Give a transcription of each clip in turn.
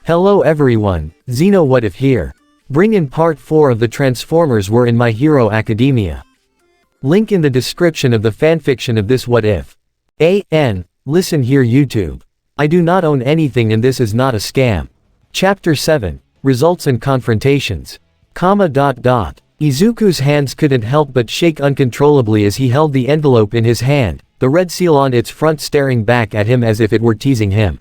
Hello everyone, Xeno What If here. Bring in part 4 of the Transformers were in My Hero Academia. Link in the description of the fanfiction of this What If. Listen here YouTube. I do not own anything and this is not a scam. Chapter 7, Results and Confrontations. Izuku's hands couldn't help but shake uncontrollably as he held the envelope in his hand, the red seal on its front staring back at him as if it were teasing him.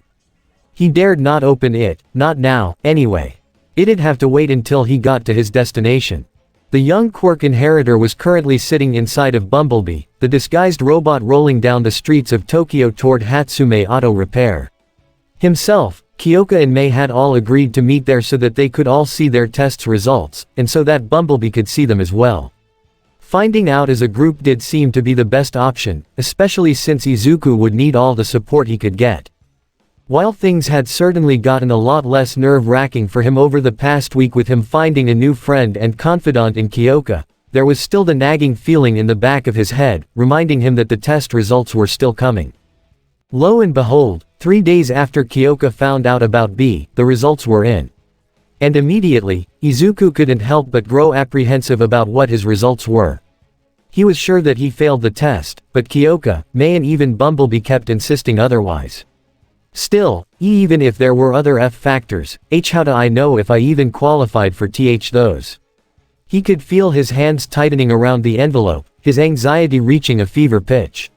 He dared not open it, not now, anyway. It'd have to wait until he got to his destination. The young Quark inheritor was currently sitting inside of Bumblebee, the disguised robot rolling down the streets of Tokyo toward Hatsume Auto Repair. Himself, Kyoka and Mei had all agreed to meet there so that they could all see their tests' results, and so that Bumblebee could see them as well. Finding out as a group did seem to be the best option, especially since Izuku would need all the support he could get. While things had certainly gotten a lot less nerve-wracking for him over the past week with him finding a new friend and confidant in Kyoka, there was still the nagging feeling in the back of his head, reminding him that the test results were still coming. Lo and behold, 3 days after Kyoka found out about B, the results were in. And immediately, Izuku couldn't help but grow apprehensive about what his results were. He was sure that he failed the test, but Kyoka, Mei and even Bumblebee kept insisting otherwise. Still, even if there were other F factors, how do I know if I even qualified for those? He could feel his hands tightening around the envelope, his anxiety reaching a fever pitch.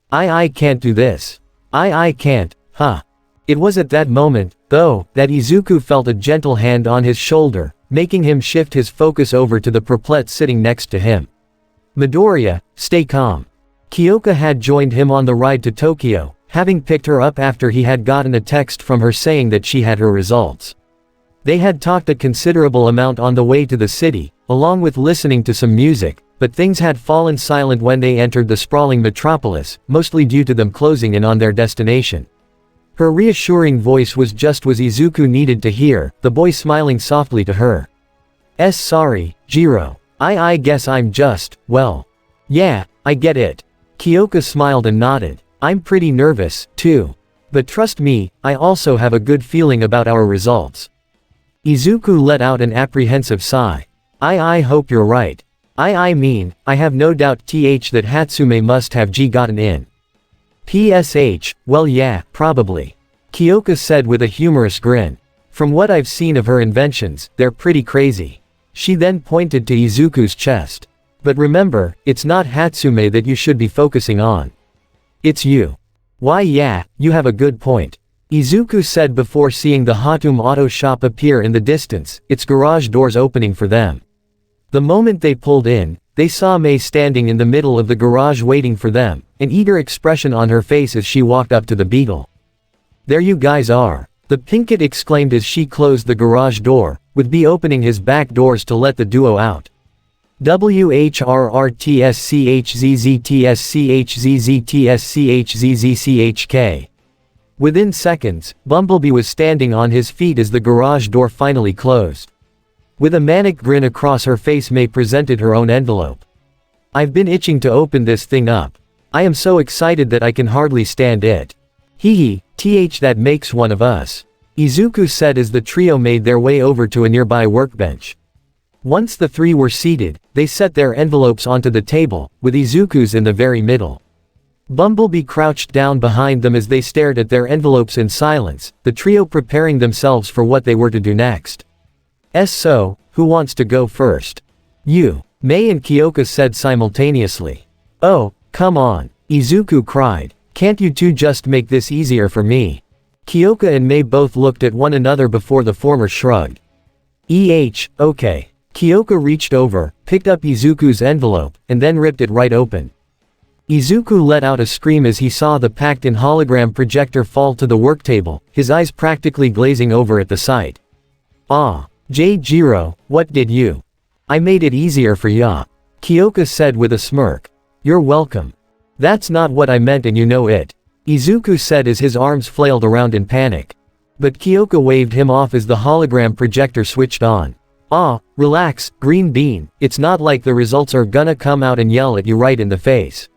I can't do this. I can't, huh? It was at that moment, though, that Izuku felt a gentle hand on his shoulder, making him shift his focus over to the perplet sitting next to him. Midoriya, stay calm. Kyoka had joined him on the ride to Tokyo, having picked her up after he had gotten a text from her saying that she had her results. They had talked a considerable amount on the way to the city, along with listening to some music, but things had fallen silent when they entered the sprawling metropolis, mostly due to them closing in on their destination. Her reassuring voice was just what Izuku needed to hear, the boy smiling softly to her. Sorry, Jiro. I guess I'm just, well. Yeah, I get it. Kyoka smiled and nodded. I'm pretty nervous, too. But trust me, I also have a good feeling about our results. Izuku let out an apprehensive sigh. I hope you're right. I mean, I have no doubt that Hatsume must have gotten in. Well yeah, probably. Kyoka said with a humorous grin. From what I've seen of her inventions, they're pretty crazy. She then pointed to Izuku's chest. But remember, it's not Hatsume that you should be focusing on. It's you. Why yeah, you have a good point. Izuku said before seeing the Hatum Auto Shop appear in the distance, its garage doors opening for them. The moment they pulled in, they saw Mei standing in the middle of the garage waiting for them, an eager expression on her face as she walked up to the Beetle. There you guys are. The Pinkett exclaimed as she closed the garage door, with B opening his back doors to let the duo out. WHRRTSCHZZTSCHZZTSCHZZCHK. Within seconds, Bumblebee was standing on his feet as the garage door finally closed. With a manic grin across her face, Mei presented her own envelope. I've been itching to open this thing up. I am so excited that I can hardly stand it. That makes one of us. Izuku said as the trio made their way over to a nearby workbench. Once the three were seated, they set their envelopes onto the table, with Izuku's in the very middle. Bumblebee crouched down behind them as they stared at their envelopes in silence, the trio preparing themselves for what they were to do next. So, who wants to go first? You. Mei and Kyoka said simultaneously. Oh, come on. Izuku cried. Can't you two just make this easier for me? Kyoka and Mei both looked at one another before the former shrugged. Okay. Kyoka reached over, picked up Izuku's envelope, and then ripped it right open. Izuku let out a scream as he saw the packed-in hologram projector fall to the work table, his eyes practically glazing over at the sight. Jiro, what did you? I made it easier for ya. Kyoka said with a smirk. You're welcome. That's not what I meant and you know it. Izuku said as his arms flailed around in panic. But Kyoka waved him off as the hologram projector switched on. Relax, Green Bean, it's not like the results are gonna come out and yell at you right in the face.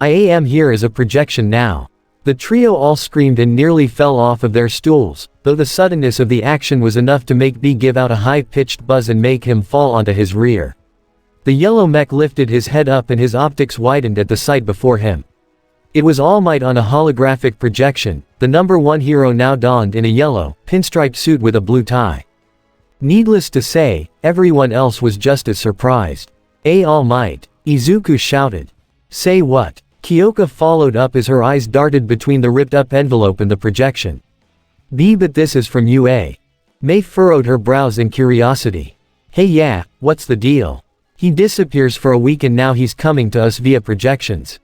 I am here as a projection now. The trio all screamed and nearly fell off of their stools, though the suddenness of the action was enough to make B give out a high-pitched buzz and make him fall onto his rear. The yellow mech lifted his head up and his optics widened at the sight before him. It was All Might on a holographic projection, the number one hero now donned in a yellow, pinstriped suit with a blue tie. Needless to say, everyone else was just as surprised. All Might, Izuku shouted. Say what? Kyoka followed up as her eyes darted between the ripped-up envelope and the projection. But this is from UA. Mei furrowed her brows in curiosity. Hey yeah, what's the deal? He disappears for a week and now he's coming to us via projections.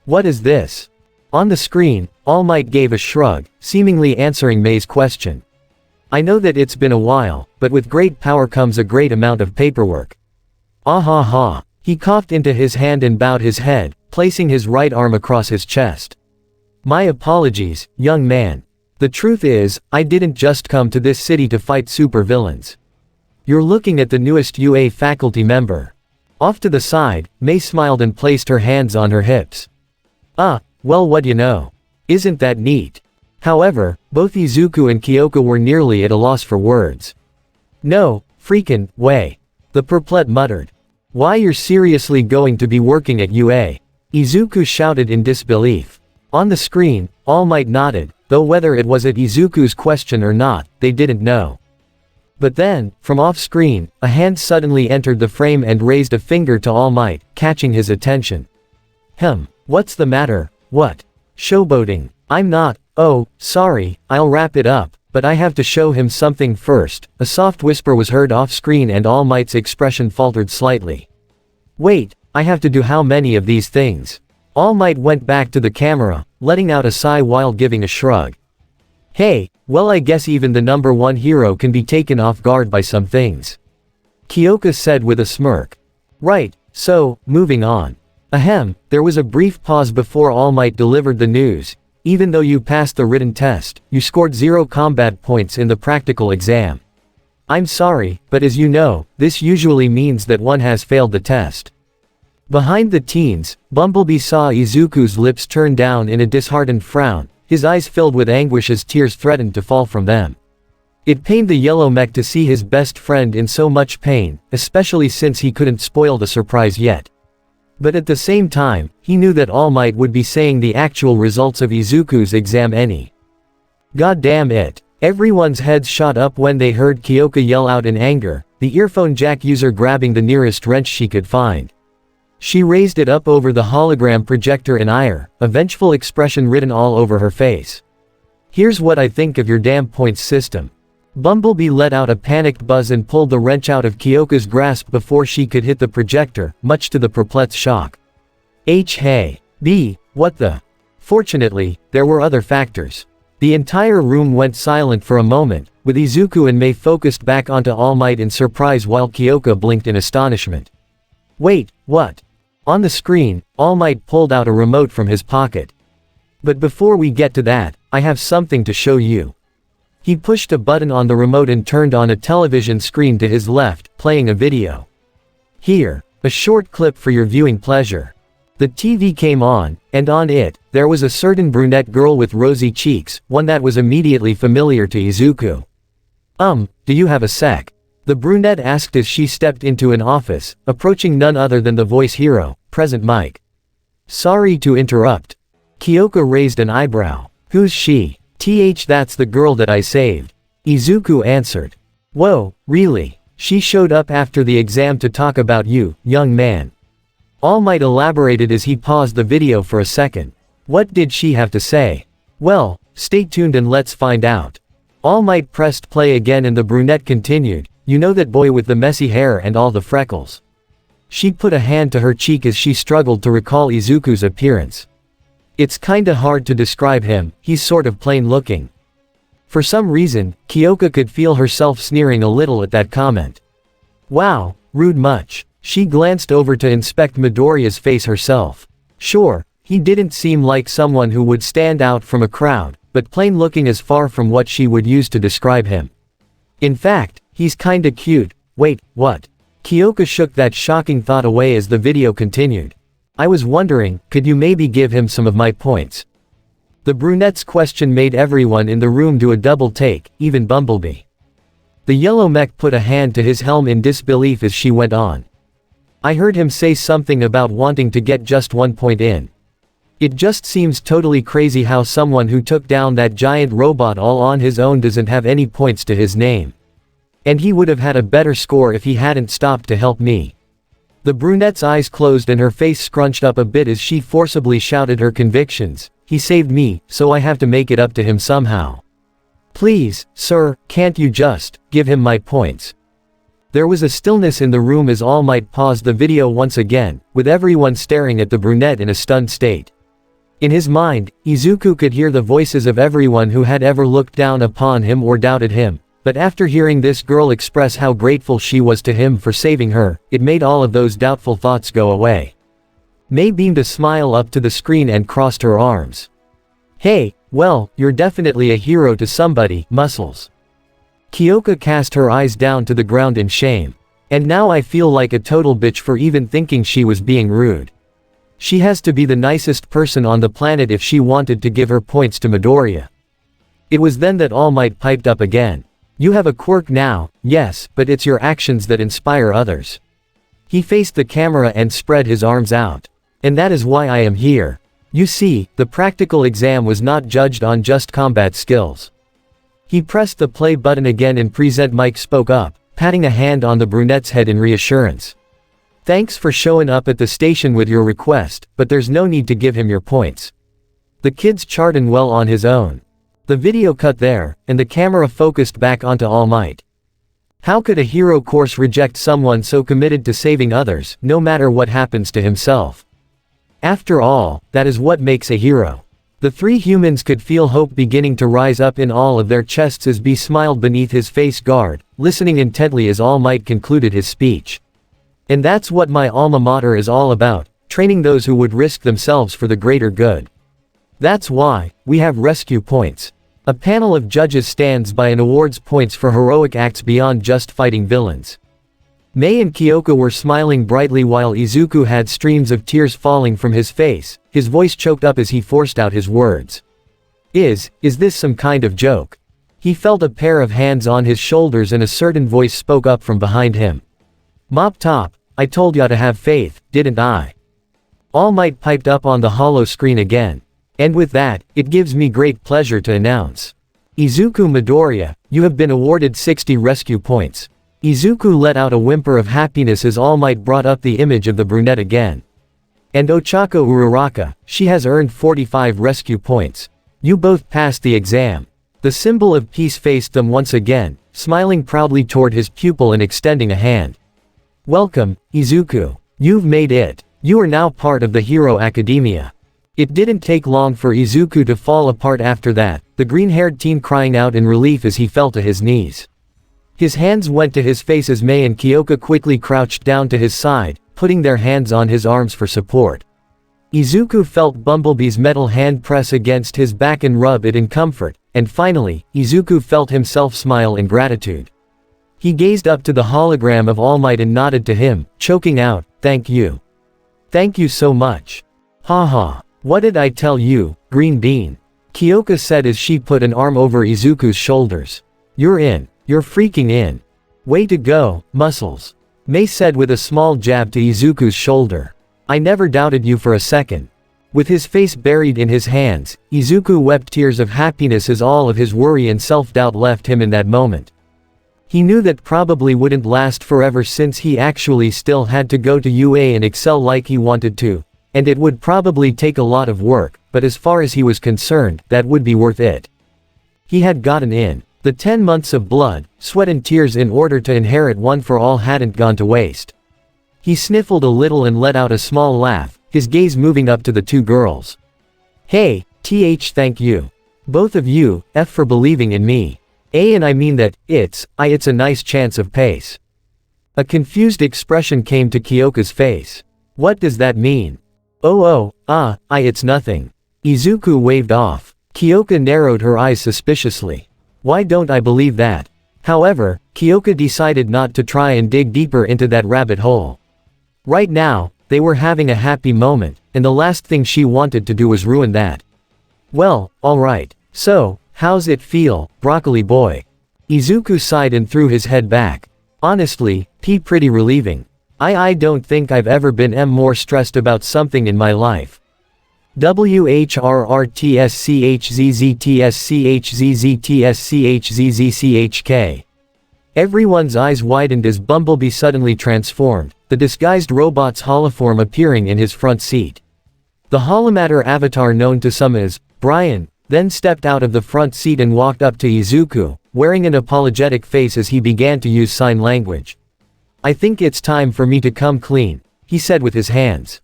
What is this? On the screen, All Might gave a shrug, seemingly answering Mei's question. I know that it's been a while, but with great power comes a great amount of paperwork. Ah ha ha. He coughed into his hand and bowed his head, placing his right arm across his chest. My apologies, young man. The truth is, I didn't just come to this city to fight supervillains. You're looking at the newest UA faculty member. Off to the side, Mei smiled and placed her hands on her hips. Well what you know. Isn't that neat? However, both Izuku and Kyoka were nearly at a loss for words. No, freakin' way. The perplet muttered. Why you're seriously going to be working at UA? Izuku shouted in disbelief. On the screen, All Might nodded, though whether it was at Izuku's question or not, they didn't know. But then, from off-screen, a hand suddenly entered the frame and raised a finger to All Might, catching his attention. What's the matter? What? Showboating. I'm not. Oh, sorry, I'll wrap it up, but I have to show him something first. A soft whisper was heard off-screen and All Might's expression faltered slightly. Wait, I have to do how many of these things? All Might went back to the camera, letting out a sigh while giving a shrug. Hey, well I guess even the number one hero can be taken off guard by some things. Kyoka said with a smirk. Right, so, moving on. There was a brief pause before All Might delivered the news. Even though you passed the written test, you scored 0 combat points in the practical exam. I'm sorry, but as you know, this usually means that one has failed the test. Behind the teens, Bumblebee saw Izuku's lips turn down in a disheartened frown, his eyes filled with anguish as tears threatened to fall from them. It pained the yellow mech to see his best friend in so much pain, especially since he couldn't spoil the surprise yet. But at the same time, he knew that All Might would be saying the actual results of Izuku's exam any. God damn it. Everyone's heads shot up when they heard Kyoka yell out in anger, the earphone jack user grabbing the nearest wrench she could find. She raised it up over the hologram projector in ire, a vengeful expression written all over her face. Here's what I think of your damn points system. Bumblebee let out a panicked buzz and pulled the wrench out of Kyoka's grasp before she could hit the projector, much to the perplexed shock. Hey, what the? Fortunately, there were other factors. The entire room went silent for a moment, with Izuku and Mei focused back onto All Might in surprise while Kyoka blinked in astonishment. Wait, what? On the screen, All Might pulled out a remote from his pocket. But before we get to that, I have something to show you. He pushed a button on the remote and turned on a television screen to his left, playing a video. Here, a short clip for your viewing pleasure. The TV came on, and on it, there was a certain brunette girl with rosy cheeks, one that was immediately familiar to Izuku. Do you have a sec? The brunette asked as she stepped into an office, approaching none other than the voice hero, Present Mike. Sorry to interrupt. Kyoka raised an eyebrow. Who's she? That's the girl that I saved. Izuku answered. Whoa, really? She showed up after the exam to talk about you, young man. All Might elaborated as he paused the video for a second. What did she have to say? Well, stay tuned and let's find out. All Might pressed play again and the brunette continued, you know that boy with the messy hair and all the freckles. She put a hand to her cheek as she struggled to recall Izuku's appearance. It's kinda hard to describe him, he's sort of plain looking. For some reason, Kyoka could feel herself sneering a little at that comment. Wow, rude much. She glanced over to inspect Midoriya's face herself. Sure, he didn't seem like someone who would stand out from a crowd, but plain looking is far from what she would use to describe him. In fact, he's kinda cute. Wait, what? Kyoka shook that shocking thought away as the video continued. I was wondering, could you maybe give him some of my points? The brunette's question made everyone in the room do a double take, even Bumblebee. The yellow mech put a hand to his helm in disbelief as she went on. I heard him say something about wanting to get just 1 point in. It just seems totally crazy how someone who took down that giant robot all on his own doesn't have any points to his name. And he would have had a better score if he hadn't stopped to help me. The brunette's eyes closed and her face scrunched up a bit as she forcibly shouted her convictions. He saved me, so I have to make it up to him somehow. Please, sir, can't you just give him my points? There was a stillness in the room as All Might paused the video once again, with everyone staring at the brunette in a stunned state. In his mind, Izuku could hear the voices of everyone who had ever looked down upon him or doubted him, but after hearing this girl express how grateful she was to him for saving her, it made all of those doubtful thoughts go away. Mei beamed a smile up to the screen and crossed her arms. Hey, well, you're definitely a hero to somebody, Muscles. Kyoka cast her eyes down to the ground in shame. And now I feel like a total bitch for even thinking she was being rude. She has to be the nicest person on the planet if she wanted to give her points to Midoriya. It was then that All Might piped up again. You have a quirk now, yes, but it's your actions that inspire others. He faced the camera and spread his arms out. And that is why I am here. You see, the practical exam was not judged on just combat skills. He pressed the play button again and Present Mike spoke up, patting a hand on the brunette's head in reassurance. Thanks for showing up at the station with your request, but there's no need to give him your points. The kid's charting well on his own. The video cut there, and the camera focused back onto All Might. How could a hero course reject someone so committed to saving others, no matter what happens to himself? After all, that is what makes a hero. The three humans could feel hope beginning to rise up in all of their chests as B smiled beneath his face guard, listening intently as All Might concluded his speech. And that's what my alma mater is all about, training those who would risk themselves for the greater good. That's why we have rescue points. A panel of judges stands by and awards points for heroic acts beyond just fighting villains. Mei and Kyoka were smiling brightly while Izuku had streams of tears falling from his face, his voice choked up as he forced out his words. Is this some kind of joke? He felt a pair of hands on his shoulders and a certain voice spoke up from behind him. Mop Top, I told ya to have faith, didn't I? All Might piped up on the hollow screen again. And with that, it gives me great pleasure to announce. Izuku Midoriya, you have been awarded 60 rescue points. Izuku let out a whimper of happiness as All Might brought up the image of the brunette again. And Ochako Uraraka, she has earned 45 rescue points. You both passed the exam. The symbol of peace faced them once again, smiling proudly toward his pupil and extending a hand. Welcome, Izuku. You've made it. You are now part of the Hero Academia. It didn't take long for Izuku to fall apart after that, the green-haired teen crying out in relief as he fell to his knees. His hands went to his face as Mei and Kyoka quickly crouched down to his side, putting their hands on his arms for support. Izuku felt Bumblebee's metal hand press against his back and rub it in comfort, and finally, Izuku felt himself smile in gratitude. He gazed up to the hologram of All Might and nodded to him, choking out, "Thank you. Thank you so much. Haha. What did I tell you, Green Bean?" Kyoka said as she put an arm over Izuku's shoulders. You're in. You're freaking in. Way to go, Muscles. Mei said with a small jab to Izuku's shoulder. I never doubted you for a second. With his face buried in his hands, Izuku wept tears of happiness as all of his worry and self-doubt left him in that moment. He knew that probably wouldn't last forever since he actually still had to go to UA and excel like he wanted to, and it would probably take a lot of work, but as far as he was concerned, that would be worth it. He had gotten in. The 10 months of blood, sweat and tears in order to inherit One for All hadn't gone to waste. He sniffled a little and let out a small laugh, his gaze moving up to the two girls. Hey, thank you. Both of you, for believing in me. And I mean that, it's a nice chance of pace. A confused expression came to Kyoka's face. What does that mean? It's nothing. Izuku waved off. Kyoka narrowed her eyes suspiciously. Why don't I believe that? However, Kyoka decided not to try and dig deeper into that rabbit hole. Right now, they were having a happy moment, and the last thing she wanted to do was ruin that. Well, alright. So, how's it feel, broccoli boy? Izuku sighed and threw his head back. Honestly, pretty relieving. I don't think I've ever been more stressed about something in my life. WHRRTSCHZZTSCHZZTSCHZZCHK. Everyone's eyes widened as Bumblebee suddenly transformed, the disguised robot's holoform appearing in his front seat. The holomatter avatar known to some as Brian then stepped out of the front seat and walked up to Izuku, wearing an apologetic face as he began to use sign language. I think it's time for me to come clean, he said with his hands.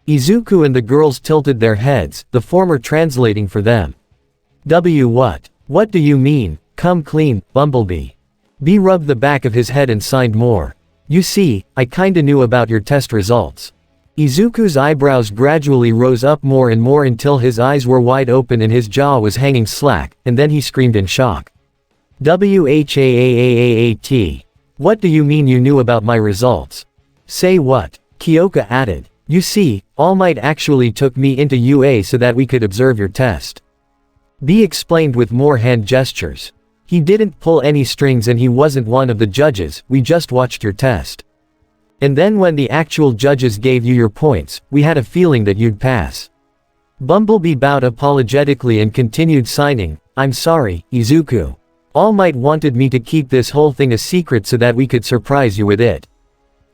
Izuku and the girls tilted their heads, the former translating for them. What? What do you mean, come clean, Bumblebee? B rubbed the back of his head and signed more. You see, I kinda knew about your test results. Izuku's eyebrows gradually rose up more and more until his eyes were wide open and his jaw was hanging slack, and then he screamed in shock. WHAAAAAT. What do you mean you knew about my results? Say what? Kyoka added. You see, All Might actually took me into UA so that we could observe your test. B explained with more hand gestures. He didn't pull any strings and he wasn't one of the judges, we just watched your test. And then when the actual judges gave you your points, we had a feeling that you'd pass. Bumblebee bowed apologetically and continued signing, I'm sorry, Izuku. All Might wanted me to keep this whole thing a secret so that we could surprise you with it.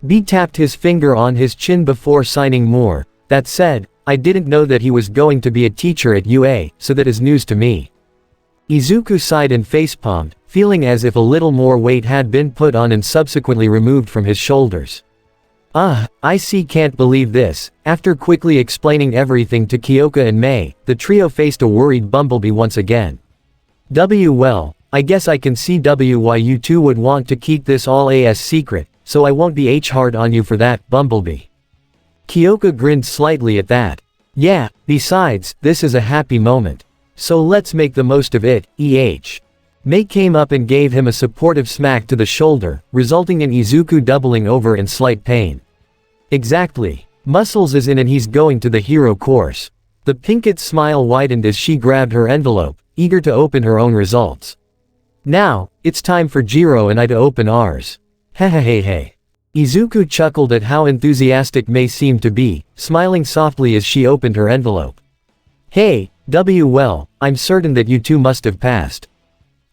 B tapped his finger on his chin before signing more. That said, I didn't know that he was going to be a teacher at UA, so that is news to me. Izuku sighed and facepalmed, feeling as if a little more weight had been put on and subsequently removed from his shoulders. I see, can't believe this. After quickly explaining everything to Kyoka and Mei, the trio faced a worried Bumblebee once again. Well, I guess I can see why you two would want to keep this all as secret, so I won't be hard on you for that, Bumblebee. Kyoka grinned slightly at that. Yeah, besides, this is a happy moment. So let's make the most of it, Mei came up and gave him a supportive smack to the shoulder, resulting in Izuku doubling over in slight pain. Exactly. Muscles is in and he's going to the hero course. The Pinket's smile widened as she grabbed her envelope, eager to open her own results. Now, it's time for Jiro and I to open ours. Hehehehe. Izuku chuckled at how enthusiastic Mei seemed to be, smiling softly as she opened her envelope. Hey, well, I'm certain that you two must have passed.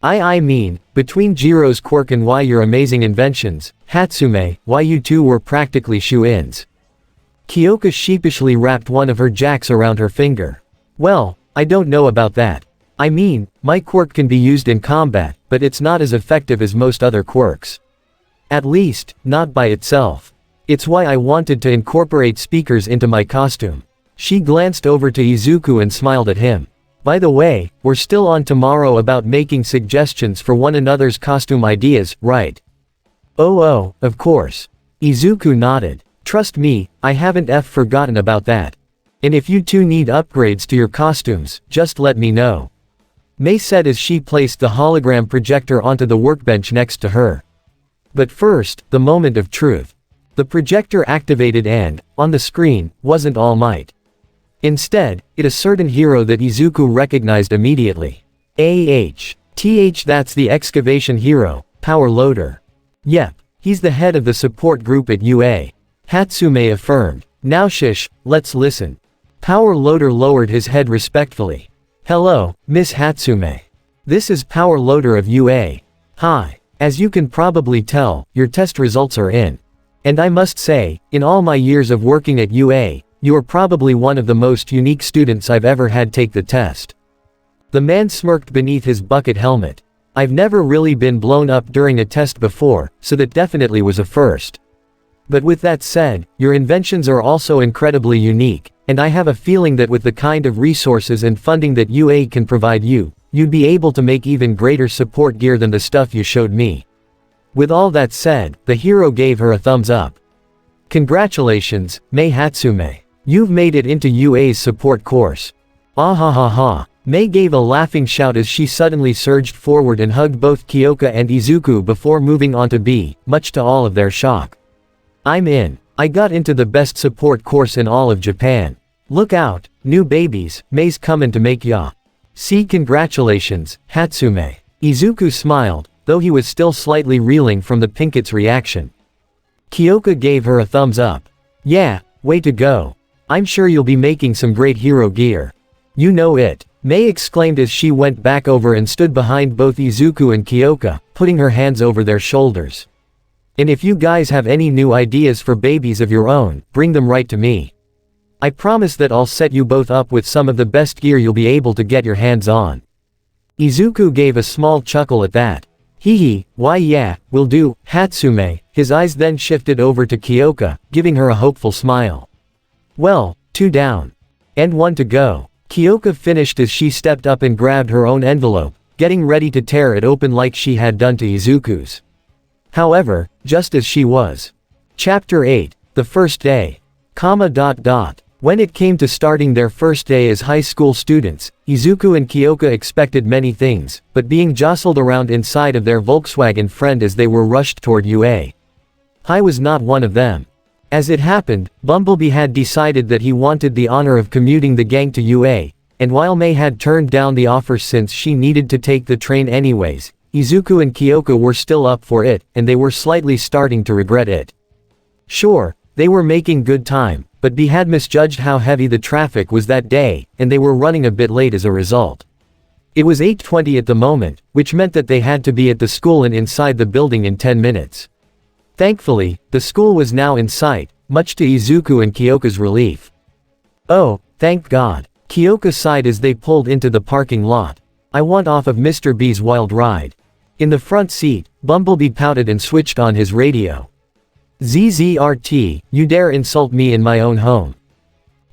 I mean, between Jiro's quirk and why your amazing inventions, Hatsume, why you two were practically shoe-ins. Kyoka sheepishly wrapped one of her jacks around her finger. Well, I don't know about that. I mean, my quirk can be used in combat, but it's not as effective as most other quirks. At least, not by itself. It's why I wanted to incorporate speakers into my costume. She glanced over to Izuku and smiled at him. By the way, we're still on tomorrow about making suggestions for one another's costume ideas, right? Oh, of course. Izuku nodded. Trust me, I haven't forgotten about that. And if you two need upgrades to your costumes, just let me know. Mei said as she placed the hologram projector onto the workbench next to her. But first, the moment of truth. The projector activated and, on the screen, wasn't All Might. Instead, it a certain hero that Izuku recognized immediately. That's the excavation hero, Power Loader. Yep, he's the head of the support group at UA. Hatsume affirmed. Now shush, let's listen. Power Loader lowered his head respectfully. Hello, Miss Hatsume. This is Power Loader of UA. Hi. As you can probably tell, your test results are in. And I must say, in all my years of working at UA, you are probably one of the most unique students I've ever had take the test. The man smirked beneath his bucket helmet. I've never really been blown up during a test before, so that definitely was a first. But with that said, your inventions are also incredibly unique, and I have a feeling that with the kind of resources and funding that UA can provide you, you'd be able to make even greater support gear than the stuff you showed me. With all that said, the hero gave her a thumbs up. Congratulations, Mei Hatsume. You've made it into UA's support course. Ah ha ha ha. Mei gave a laughing shout as she suddenly surged forward and hugged both Kyoka and Izuku before moving on to B, much to all of their shock. I'm in. I got into the best support course in all of Japan. Look out, new babies, May's comin' to make ya. See, congratulations, Hatsume. Izuku smiled, though he was still slightly reeling from the Pinket's reaction. Kyoka gave her a thumbs up. Yeah, way to go. I'm sure you'll be making some great hero gear. You know it, May exclaimed as she went back over and stood behind both Izuku and Kyoka, putting her hands over their shoulders. And if you guys have any new ideas for babies of your own, bring them right to me. I promise that I'll set you both up with some of the best gear you'll be able to get your hands on. Izuku gave a small chuckle at that. Hee, why yeah, will do, Hatsume. His eyes then shifted over to Kyoka, giving her a hopeful smile. Well, 2 down. And 1 to go. Kyoka finished as she stepped up and grabbed her own envelope, getting ready to tear it open like she had done to Izuku's. However, just as she was. Chapter 8, The First Day. When it came to starting their first day as high school students, Izuku and Kyoka expected many things, but being jostled around inside of their Volkswagen friend as they were rushed toward UA. High was not one of them. As it happened, Bumblebee had decided that he wanted the honor of commuting the gang to UA, and while May had turned down the offer since she needed to take the train anyways, Izuku and Kyoka were still up for it, and they were slightly starting to regret it. Sure, they were making good time, but B had misjudged how heavy the traffic was that day, and they were running a bit late as a result. It was 8:20 at the moment, which meant that they had to be at the school and inside the building in 10 minutes. Thankfully, the school was now in sight, much to Izuku and Kyoka's relief. Oh, thank God. Kyoka sighed as they pulled into the parking lot. I want off of Mr. B's wild ride. In the front seat, Bumblebee pouted and switched on his radio. ZZRT, you dare insult me in my own home.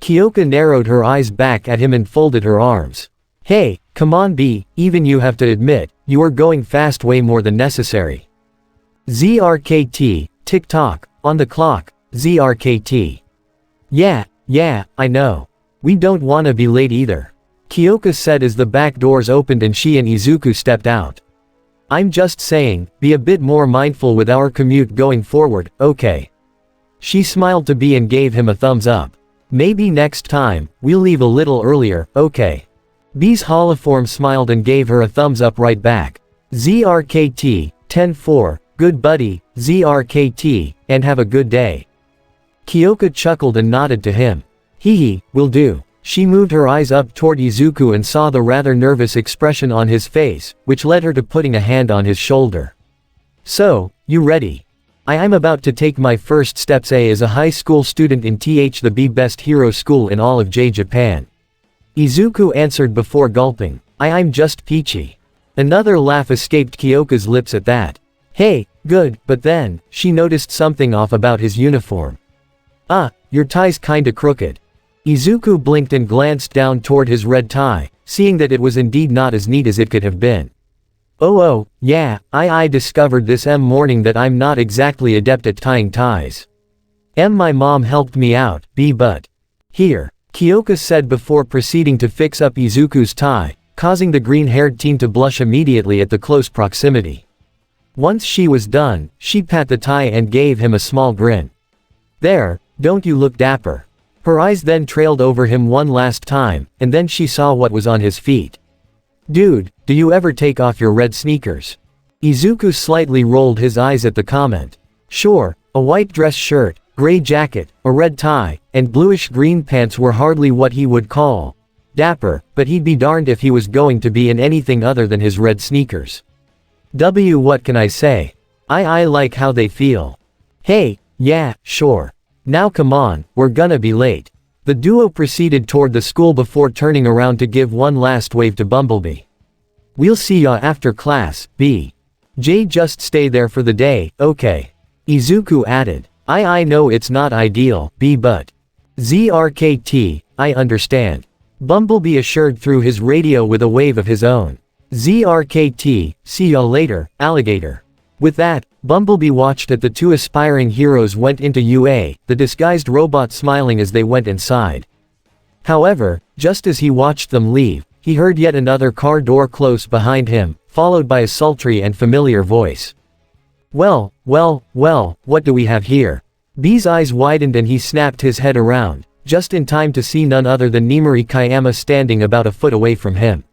Kyoka narrowed her eyes back at him and folded her arms. Hey, come on B, even you have to admit, you are going fast way more than necessary. ZRKT, tick-tock, on the clock, ZRKT. Yeah, I know. We don't wanna be late either. Kyoka said as the back doors opened and she and Izuku stepped out. I'm just saying, be a bit more mindful with our commute going forward, okay? She smiled to B and gave him a thumbs up. Maybe next time, we'll leave a little earlier, okay? B's holoform smiled and gave her a thumbs up right back. ZRKT, 10-4, good buddy, ZRKT, and have a good day. Kyoka chuckled and nodded to him. Hee, will do. She moved her eyes up toward Izuku and saw the rather nervous expression on his face, which led her to putting a hand on his shoulder. So, you ready? I'm about to take my first steps as a high school student in the B best hero school in all of Japan. Izuku answered before gulping. I'm just peachy. Another laugh escaped Kyoka's lips at that. Hey, good, but then, she noticed something off about his uniform. Your tie's kinda crooked. Izuku blinked and glanced down toward his red tie, seeing that it was indeed not as neat as it could have been. Oh, yeah, I discovered this morning that I'm not exactly adept at tying ties. My mom helped me out, but. Here, Kyoka said before proceeding to fix up Izuku's tie, causing the green-haired teen to blush immediately at the close proximity. Once she was done, she pat the tie and gave him a small grin. There, don't you look dapper? Her eyes then trailed over him one last time, and then she saw what was on his feet. Dude, do you ever take off your red sneakers? Izuku slightly rolled his eyes at the comment. Sure, a white dress shirt, gray jacket, a red tie, and bluish-green pants were hardly what he would call dapper, but he'd be darned if he was going to be in anything other than his red sneakers. What can I say? I like how they feel. Hey, yeah, sure. Now come on, we're gonna be late. The duo proceeded toward the school before turning around to give one last wave to Bumblebee. We'll see ya after class, B. J just stay there for the day, okay? Izuku added. I know it's not ideal, B but. ZRKT, I understand. Bumblebee assured through his radio with a wave of his own. ZRKT, see ya later, alligator. With that, Bumblebee watched as the two aspiring heroes went into UA, the disguised robot smiling as they went inside. However, just as he watched them leave, he heard yet another car door close behind him, followed by a sultry and familiar voice. Well, what do we have here? B's eyes widened and he snapped his head around, just in time to see none other than Nimari Kayama standing about a foot away from him.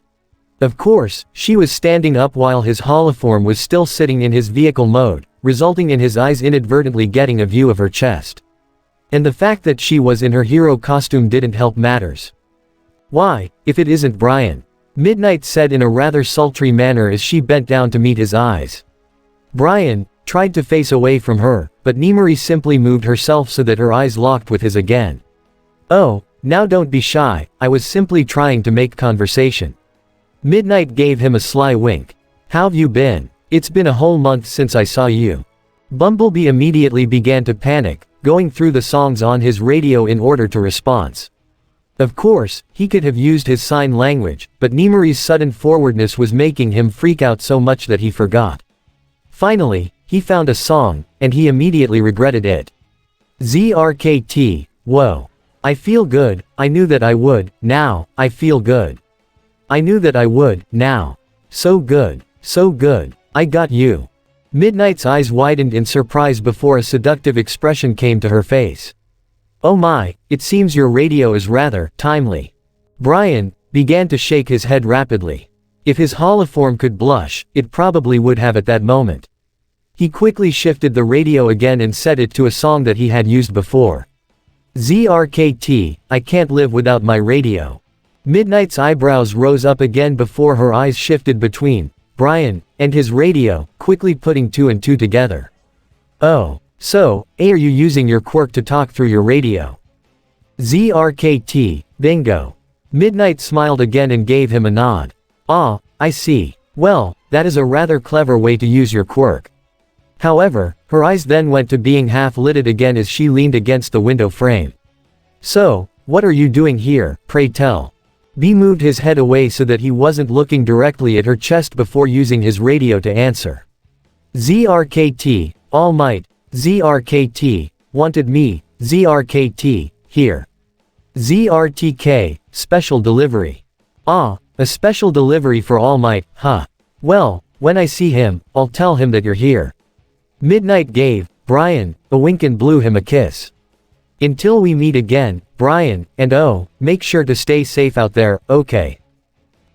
Of course, she was standing up while his holoform was still sitting in his vehicle mode, resulting in his eyes inadvertently getting a view of her chest. And the fact that she was in her hero costume didn't help matters. "Why, if it isn't Brian?" Midnight said in a rather sultry manner as she bent down to meet his eyes. Brian tried to face away from her, but Nimari simply moved herself so that her eyes locked with his again. "Oh, now don't be shy, I was simply trying to make conversation." Midnight gave him a sly wink. "How've you been? It's been a whole month since I saw you." Bumblebee immediately began to panic, going through the songs on his radio in order to respond. Of course, he could have used his sign language, but Nimari's sudden forwardness was making him freak out so much that he forgot. Finally, he found a song, and he immediately regretted it. ZRKT, whoa. I feel good, I knew that I would, now, I feel good. I knew that I would, now. So good, I got you. Midnight's eyes widened in surprise before a seductive expression came to her face. "Oh my, it seems your radio is rather timely." Brian began to shake his head rapidly. If his holoform could blush, it probably would have at that moment. He quickly shifted the radio again and set it to a song that he had used before. ZRKT, I can't live without my radio. Midnight's eyebrows rose up again before her eyes shifted between Brian and his radio, quickly putting two and two together. "Oh, so, are you using your quirk to talk through your radio?" ZRKT, bingo. Midnight smiled again and gave him a nod. "Ah, I see. Well, that is a rather clever way to use your quirk." However, her eyes then went to being half-lidded again as she leaned against the window frame. "So, what are you doing here, pray tell?" B moved his head away so that he wasn't looking directly at her chest before using his radio to answer. ZRKT, All Might, ZRKT, wanted me, ZRKT, here. ZRTK, special delivery. Ah, a special delivery for All Might, huh? Well, when I see him, I'll tell him that you're here. Midnight gave Brian a wink and blew him a kiss. "Until we meet again, Brian, and oh, make sure to stay safe out there, okay?"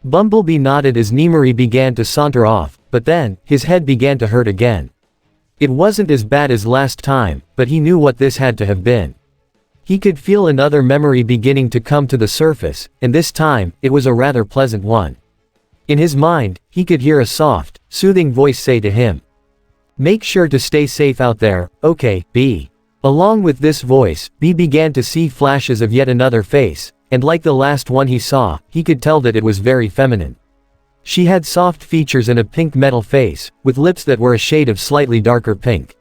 Bumblebee nodded as Nimari began to saunter off, but then, his head began to hurt again. It wasn't as bad as last time, but he knew what this had to have been. He could feel another memory beginning to come to the surface, and this time, it was a rather pleasant one. In his mind, he could hear a soft, soothing voice say to him, "Make sure to stay safe out there, okay, B." Along with this voice, B began to see flashes of yet another face, and like the last one he saw, he could tell that it was very feminine. She had soft features and a pink metal face, with lips that were a shade of slightly darker pink.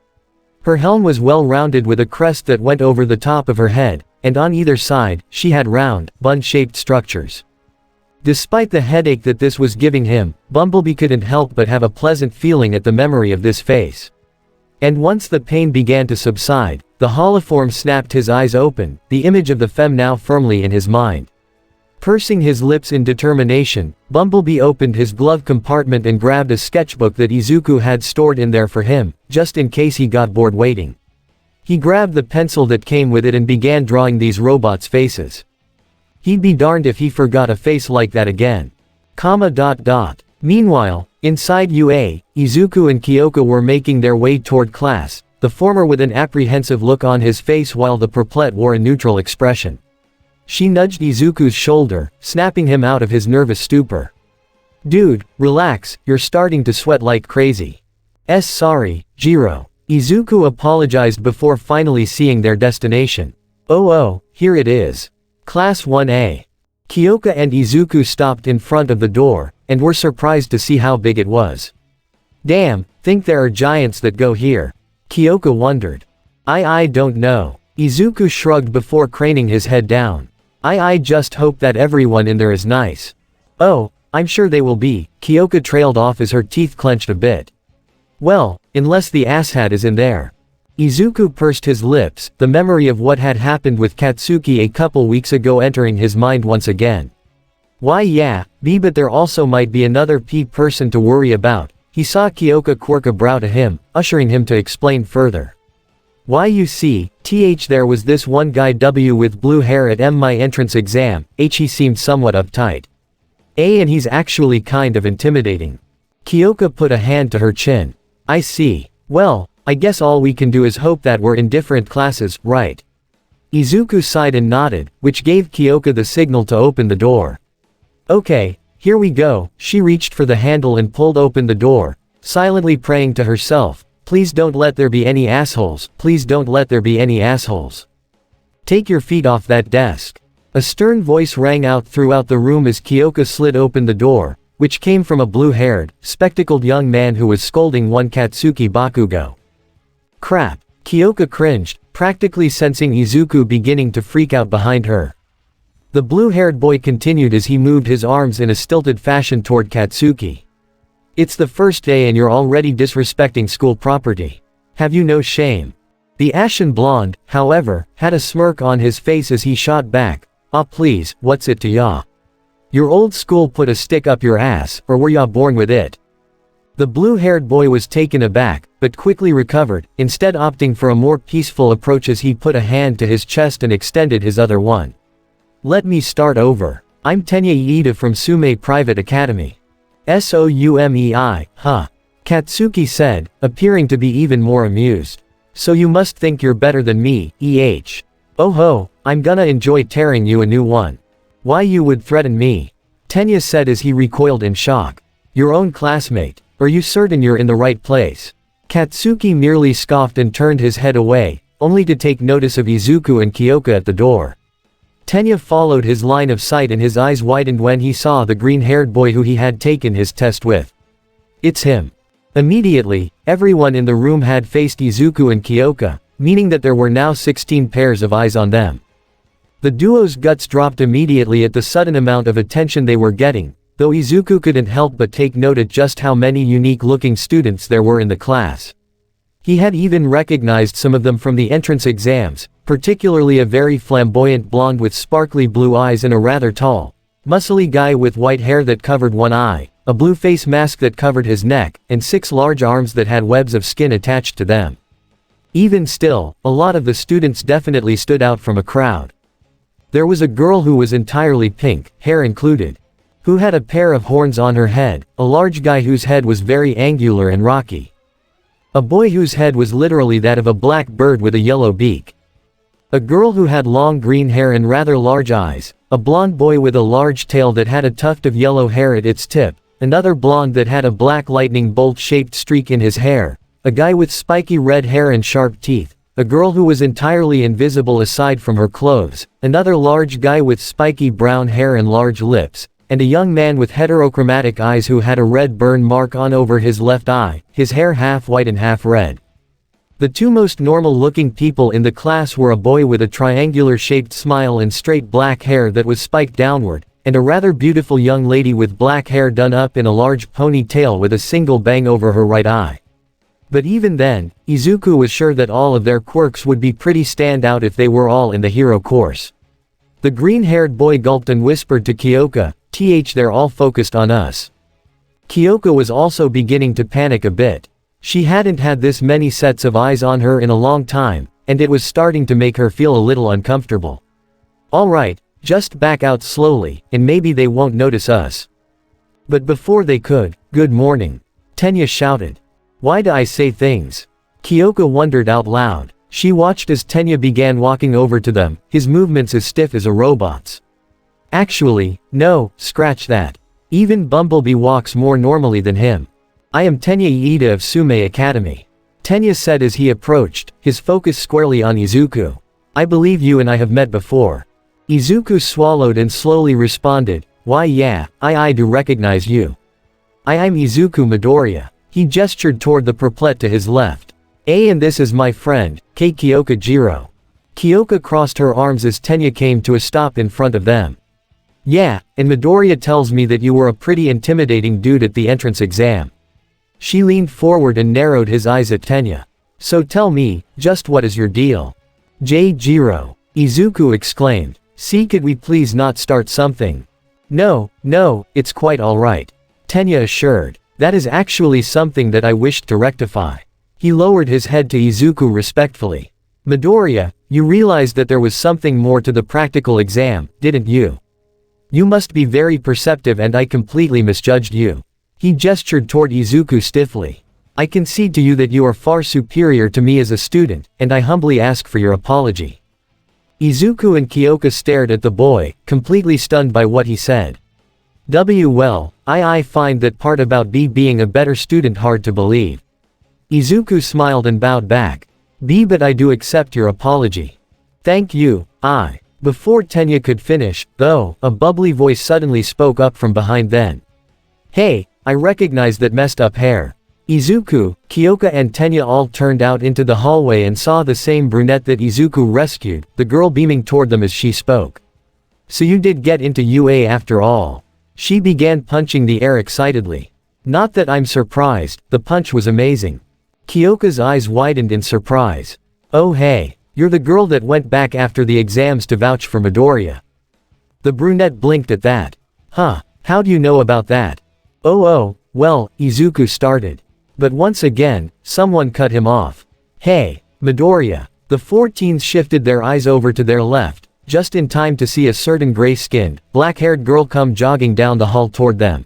Her helm was well-rounded with a crest that went over the top of her head, and on either side, she had round, bun-shaped structures. Despite the headache that this was giving him, Bumblebee couldn't help but have a pleasant feeling at the memory of this face. And once the pain began to subside, the holoform snapped his eyes open, the image of the femme now firmly in his mind. Pursing his lips in determination, Bumblebee opened his glove compartment and grabbed a sketchbook that Izuku had stored in there for him, just in case he got bored waiting. He grabbed the pencil that came with it and began drawing these robots' faces. He'd be darned if he forgot a face like that again. Meanwhile, inside UA, Izuku and Kyoka were making their way toward class, the former with an apprehensive look on his face while the purplet wore a neutral expression. She nudged Izuku's shoulder, snapping him out of his nervous stupor. "Dude, relax, you're starting to sweat like crazy." Sorry, Jiro. Izuku apologized before finally seeing their destination. Oh, here it is. Class 1A. Kyoka and Izuku stopped in front of the door, and were surprised to see how big it was. "Damn, think there are giants that go here?" Kyoka wondered. I don't know." Izuku shrugged before craning his head down. I just hope that everyone in there is nice." "Oh, I'm sure they will be," Kyoka trailed off as her teeth clenched a bit. "Well, unless the asshat is in there." Izuku pursed his lips, the memory of what had happened with Katsuki a couple weeks ago entering his mind once again. "Why yeah, but there also might be another person to worry about." He saw Kyoka quirk a brow to him, ushering him to explain further. Why you see, there was this one guy W with blue hair at my entrance exam, he seemed somewhat uptight. And he's actually kind of intimidating. Kyoka put a hand to her chin. I see. Well, I guess all we can do is hope that we're in different classes, right? Izuku sighed and nodded, which gave Kyoka the signal to open the door. Okay, here we go. She reached for the handle and pulled open the door, silently praying to herself, please don't let there be any assholes, please don't let there be any assholes. Take your feet off that desk. A stern voice rang out throughout the room as Kyoka slid open the door, which came from a blue-haired, spectacled young man who was scolding one Katsuki Bakugo. Crap. Kyoka cringed, practically sensing Izuku beginning to freak out behind her. The blue-haired boy continued as he moved his arms in a stilted fashion toward Katsuki. It's the first day and you're already disrespecting school property. Have you no shame? The ashen blonde, however, had a smirk on his face as he shot back, ah please, what's it to ya? Your old school put a stick up your ass, or were ya born with it? The blue-haired boy was taken aback, but quickly recovered, instead opting for a more peaceful approach as he put a hand to his chest and extended his other one. Let me start over. I'm Tenya Iida from Sume Private Academy. Soumei, huh? Katsuki said, appearing to be even more amused. So you must think you're better than me, Oh ho, I'm gonna enjoy tearing you a new one. Why you would threaten me? Tenya said as he recoiled in shock. Your own classmate. Are you certain you're in the right place? Katsuki merely scoffed and turned his head away, only to take notice of Izuku and Kyoka at the door. Tenya followed his line of sight and his eyes widened when he saw the green-haired boy who he had taken his test with. It's him. Immediately, everyone in the room had faced Izuku and Kyoka, meaning that there were now 16 pairs of eyes on them. The duo's guts dropped immediately at the sudden amount of attention they were getting, though Izuku couldn't help but take note at just how many unique-looking students there were in the class. He had even recognized some of them from the entrance exams, particularly a very flamboyant blonde with sparkly blue eyes and a rather tall, muscly guy with white hair that covered one eye, a blue face mask that covered his neck, and 6 large arms that had webs of skin attached to them. Even still, a lot of the students definitely stood out from a crowd. There was a girl who was entirely pink, hair included, who had a pair of horns on her head, a large guy whose head was very angular and rocky. A boy whose head was literally that of a black bird with a yellow beak. A girl who had long green hair and rather large eyes, a blonde boy with a large tail that had a tuft of yellow hair at its tip, another blonde that had a black lightning bolt-shaped streak in his hair, a guy with spiky red hair and sharp teeth, a girl who was entirely invisible aside from her clothes, another large guy with spiky brown hair and large lips, and a young man with heterochromatic eyes who had a red burn mark on over his left eye, his hair half white and half red. The two most normal-looking people in the class were a boy with a triangular-shaped smile and straight black hair that was spiked downward, and a rather beautiful young lady with black hair done up in a large ponytail with a single bang over her right eye. But even then, Izuku was sure that all of their quirks would be pretty stand out if they were all in the hero course. The green-haired boy gulped and whispered to Kyoka, they're all focused on us. Kyoka was also beginning to panic a bit. She hadn't had this many sets of eyes on her in a long time, and it was starting to make her feel a little uncomfortable. Alright, just back out slowly, and maybe they won't notice us. But before they could, good morning. Tenya shouted. Why do I say things? Kyoka wondered out loud. She watched as Tenya began walking over to them, his movements as stiff as a robot's. Actually, no, scratch that. Even Bumblebee walks more normally than him. I am Tenya Iida of Sume Academy. Tenya said as he approached, his focus squarely on Izuku. I believe you and I have met before. Izuku swallowed and slowly responded, why yeah, I do recognize you. I'm Izuku Midoriya. He gestured toward the purplet to his left. And this is my friend, Kyoka Jiro. Kyoka crossed her arms as Tenya came to a stop in front of them. Yeah, and Midoriya tells me that you were a pretty intimidating dude at the entrance exam. She leaned forward and narrowed his eyes at Tenya. So tell me, just what is your deal? Jiro. Izuku exclaimed. See, could we please not start something? No, it's quite alright. Tenya assured. That is actually something that I wished to rectify. He lowered his head to Izuku respectfully. Midoriya, you realized that there was something more to the practical exam, didn't you? You must be very perceptive and I completely misjudged you. He gestured toward Izuku stiffly. I concede to you that you are far superior to me as a student, and I humbly ask for your apology. Izuku and Kyoka stared at the boy, completely stunned by what he said. Well, I find that part about B being a better student hard to believe. Izuku smiled and bowed back. But I do accept your apology. Thank you, I. Before Tenya could finish, though, a bubbly voice suddenly spoke up from behind them. Hey, I recognize that messed up hair. Izuku, Kyoka and Tenya all turned out into the hallway and saw the same brunette that Izuku rescued, the girl beaming toward them as she spoke. So you did get into UA after all. She began punching the air excitedly. Not that I'm surprised, the punch was amazing. Kyoka's eyes widened in surprise. Oh hey, you're the girl that went back after the exams to vouch for Midoriya. The brunette blinked at that. Huh, how do you know about that? Oh, well, Izuku started. But once again, someone cut him off. Hey, Midoriya. The four teens shifted their eyes over to their left, just in time to see a certain gray-skinned, black-haired girl come jogging down the hall toward them.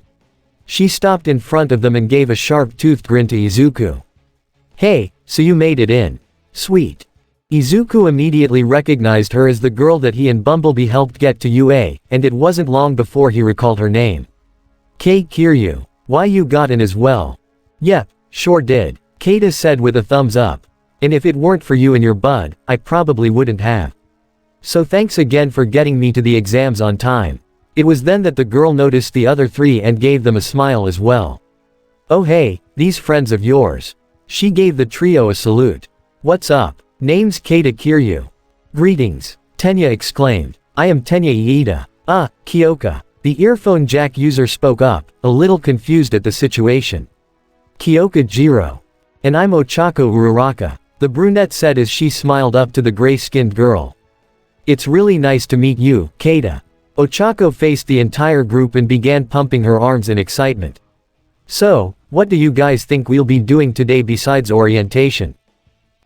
She stopped in front of them and gave a sharp-toothed grin to Izuku. Hey, so you made it in. Sweet. Izuku immediately recognized her as the girl that he and Bumblebee helped get to UA, and it wasn't long before he recalled her name. Kei Kiryu. Why you got in as well? Yep. Sure did, Keita said with a thumbs up. And if it weren't for you and your bud, I probably wouldn't have. So thanks again for getting me to the exams on time. It was then that the girl noticed the other three and gave them a smile as well. Oh hey, these friends of yours. She gave the trio a salute. What's up? Name's Keita Kiryu. Greetings, Tenya exclaimed. I am Tenya Iida. Kyoka. The earphone jack user spoke up, a little confused at the situation. Kyoka Jiro. And I'm Ochako Uraraka, the brunette said as she smiled up to the gray-skinned girl. It's really nice to meet you, Keita. Ochako faced the entire group and began pumping her arms in excitement. So, what do you guys think we'll be doing today besides orientation?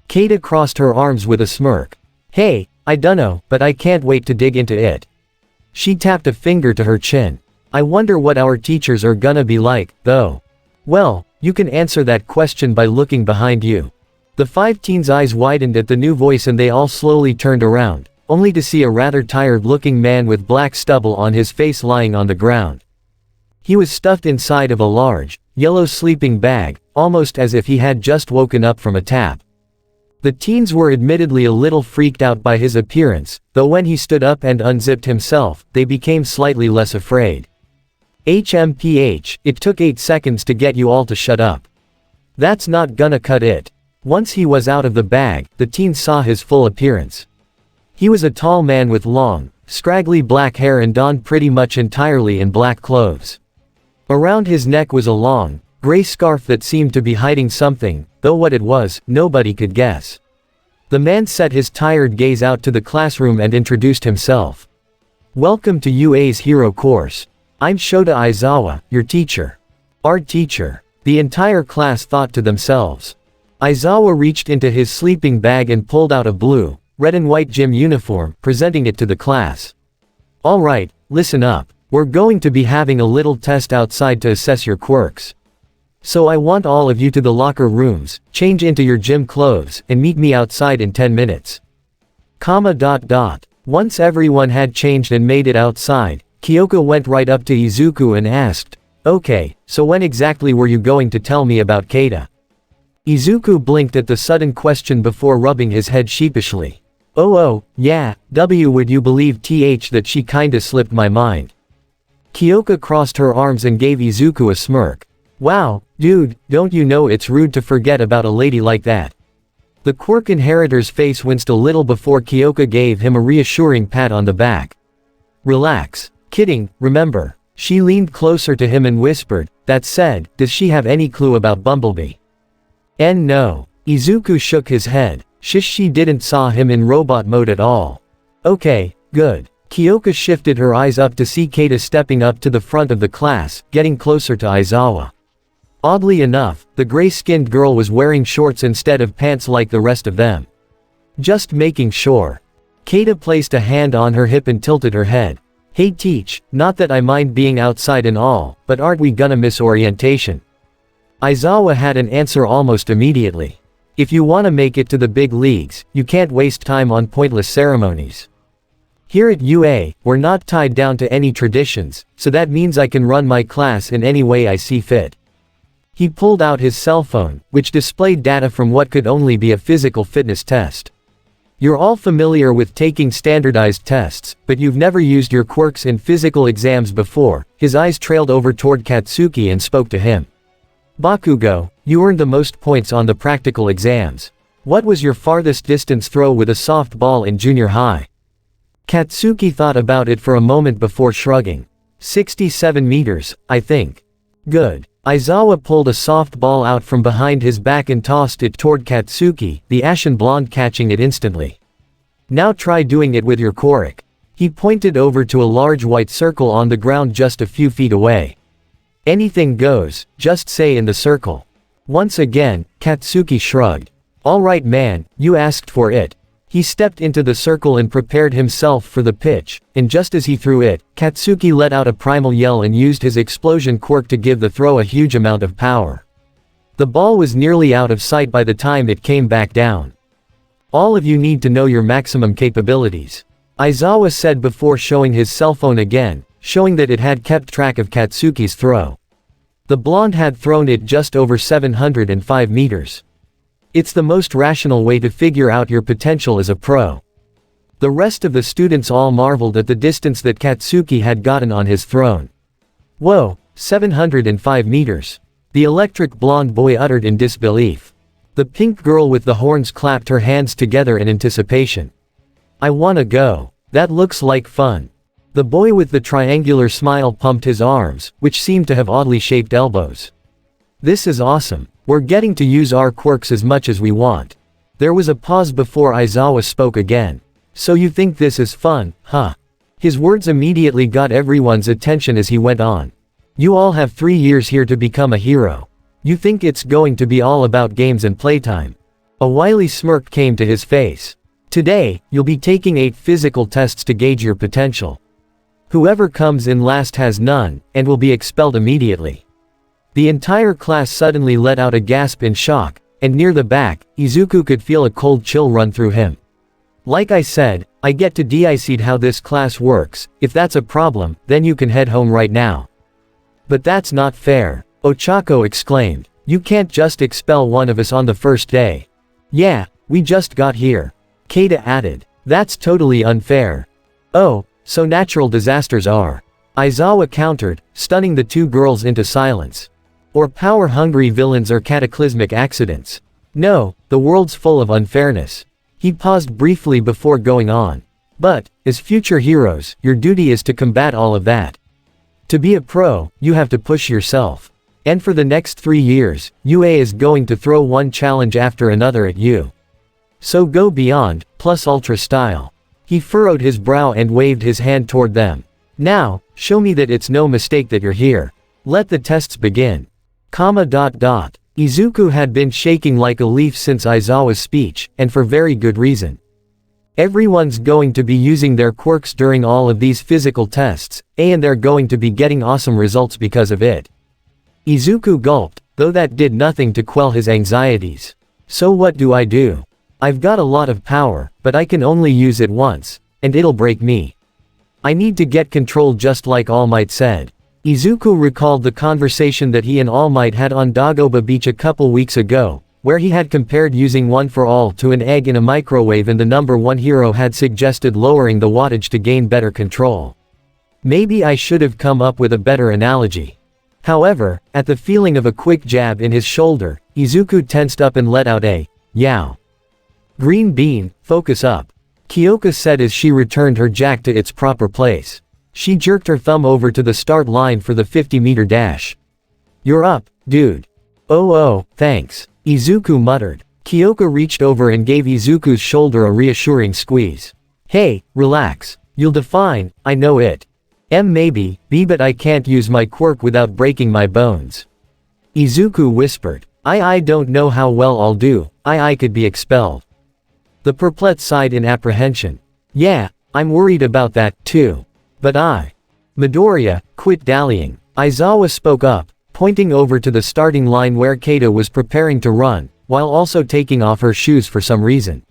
Keita crossed her arms with a smirk. Hey, I dunno, but I can't wait to dig into it. She tapped a finger to her chin. I wonder what our teachers are gonna be like, though. Well, you can answer that question by looking behind you. The five teens' eyes widened at the new voice and they all slowly turned around, only to see a rather tired-looking man with black stubble on his face lying on the ground. He was stuffed inside of a large, yellow sleeping bag, almost as if he had just woken up from a nap. The teens were admittedly a little freaked out by his appearance, though when he stood up and unzipped himself, they became slightly less afraid. HMPH, it took 8 seconds to get you all to shut up. That's not gonna cut it. Once he was out of the bag, the teens saw his full appearance. He was a tall man with long, scraggly black hair and donned pretty much entirely in black clothes. Around his neck was a long, gray scarf that seemed to be hiding something, though what it was, nobody could guess. The man set his tired gaze out to the classroom and introduced himself. Welcome to UA's hero course. I'm Shota Aizawa, your teacher. Our teacher. The entire class thought to themselves. Aizawa reached into his sleeping bag and pulled out a blue, red and white gym uniform, presenting it to the class. Alright, listen up. We're going to be having a little test outside to assess your quirks. So I want all of you to the locker rooms, change into your gym clothes, and meet me outside in 10 minutes. Once everyone had changed and made it outside, Kyoka went right up to Izuku and asked, Okay, so when exactly were you going to tell me about Keita? Izuku blinked at the sudden question before rubbing his head sheepishly. Yeah, would you believe that she kinda slipped my mind. Kyoka crossed her arms and gave Izuku a smirk. Wow, dude, don't you know it's rude to forget about a lady like that? The quirk inheritor's face winced a little before Kyoka gave him a reassuring pat on the back. Relax. Kidding, remember. She leaned closer to him and whispered, that said, does she have any clue about Bumblebee? No. Izuku shook his head. She didn't saw him in robot mode at all. Okay, good. Kyoka shifted her eyes up to see Keita stepping up to the front of the class, getting closer to Aizawa. Oddly enough, the gray-skinned girl was wearing shorts instead of pants like the rest of them. Just making sure. Keita placed a hand on her hip and tilted her head. Hey teach, not that I mind being outside and all, but aren't we gonna miss orientation? Aizawa had an answer almost immediately. If you wanna make it to the big leagues, you can't waste time on pointless ceremonies. Here at UA, we're not tied down to any traditions, so that means I can run my class in any way I see fit. He pulled out his cell phone, which displayed data from what could only be a physical fitness test. You're all familiar with taking standardized tests, but you've never used your quirks in physical exams before. His eyes trailed over toward Katsuki and spoke to him. Bakugo, you earned the most points on the practical exams. What was your farthest distance throw with a softball in junior high? Katsuki thought about it for a moment before shrugging. 67 meters, I think. Good. Aizawa pulled a softball out from behind his back and tossed it toward Katsuki, the ashen blonde catching it instantly. Now try doing it with your quirk. He pointed over to a large white circle on the ground just a few feet away. Anything goes, just say in the circle. Once again, Katsuki shrugged. All right man, you asked for it. He stepped into the circle and prepared himself for the pitch, and just as he threw it, Katsuki let out a primal yell and used his explosion quirk to give the throw a huge amount of power. The ball was nearly out of sight by the time it came back down. All of you need to know your maximum capabilities. Aizawa said before showing his cell phone again, showing that it had kept track of Katsuki's throw. The blonde had thrown it just over 705 meters. It's the most rational way to figure out your potential as a pro. The rest of the students all marveled at the distance that Katsuki had gotten on his throne. Whoa, 705 meters. The electric blonde boy uttered in disbelief. The pink girl with the horns clapped her hands together in anticipation. I wanna go. That looks like fun. The boy with the triangular smile pumped his arms, which seemed to have oddly shaped elbows. This is awesome. We're getting to use our quirks as much as we want. There was a pause before Aizawa spoke again. So you think this is fun, huh? His words immediately got everyone's attention as he went on. You all have 3 years here to become a hero. You think it's going to be all about games and playtime. A wily smirk came to his face. Today, you'll be taking 8 physical tests to gauge your potential. Whoever comes in last has none, and will be expelled immediately. The entire class suddenly let out a gasp in shock, and near the back, Izuku could feel a cold chill run through him. Like I said, I get to decide how this class works. If that's a problem, then you can head home right now. But that's not fair, Ochako exclaimed. You can't just expel one of us on the first day. Yeah, we just got here. Keita added. That's totally unfair. Oh, so natural disasters are. Aizawa countered, stunning the 2 girls into silence. Or power-hungry villains or cataclysmic accidents. No, the world's full of unfairness. He paused briefly before going on. But, as future heroes, your duty is to combat all of that. To be a pro, you have to push yourself. And for the next 3 years, UA is going to throw one challenge after another at you. So go beyond, plus ultra style. He furrowed his brow and waved his hand toward them. Now, show me that it's no mistake that you're here. Let the tests begin. Izuku had been shaking like a leaf since Aizawa's speech, and for very good reason. Everyone's going to be using their quirks during all of these physical tests, and they're going to be getting awesome results because of it. Izuku gulped, though that did nothing to quell his anxieties. So what do I do? I've got a lot of power, but I can only use it once, and it'll break me. I need to get control just like All Might said. Izuku recalled the conversation that he and All Might had on Dagoba Beach a couple weeks ago, where he had compared using One for All to an egg in a microwave and the number 1 hero had suggested lowering the wattage to gain better control. Maybe I should have come up with a better analogy. However, at the feeling of a quick jab in his shoulder, Izuku tensed up and let out a yow. Green bean, focus up. Kyoka said as she returned her jack to its proper place. She jerked her thumb over to the start line for the 50-meter dash. You're up, dude. Oh, thanks. Izuku muttered. Kyoka reached over and gave Izuku's shoulder a reassuring squeeze. Hey, relax. You'll define, I know it. Maybe, B but I can't use my quirk without breaking my bones. Izuku whispered. I don't know how well I'll do, I could be expelled. The perplexed sighed in apprehension. Yeah, I'm worried about that, too. But Midoriya, quit dallying. Aizawa spoke up, pointing over to the starting line where Keita was preparing to run, while also taking off her shoes for some reason.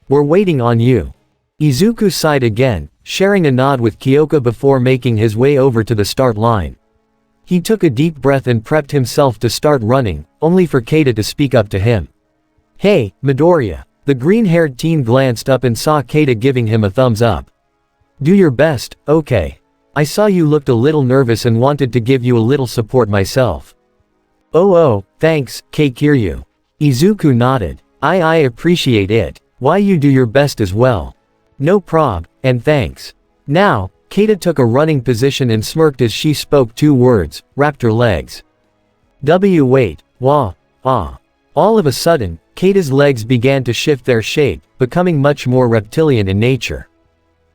We're waiting on you. Izuku sighed again, sharing a nod with Kyoka before making his way over to the start line. He took a deep breath and prepped himself to start running, only for Keita to speak up to him. Hey, Midoriya. The green-haired teen glanced up and saw Keita giving him a thumbs up. Do your best, okay. I saw you looked a little nervous and wanted to give you a little support myself. Oh, thanks, Kiryu. Izuku nodded. I appreciate it. Why you do your best as well. No prob, and thanks. Now, Keita took a running position and smirked as she spoke 2 words, raptor legs. Wait, wah, ah. All of a sudden, Keita's legs began to shift their shape, becoming much more reptilian in nature.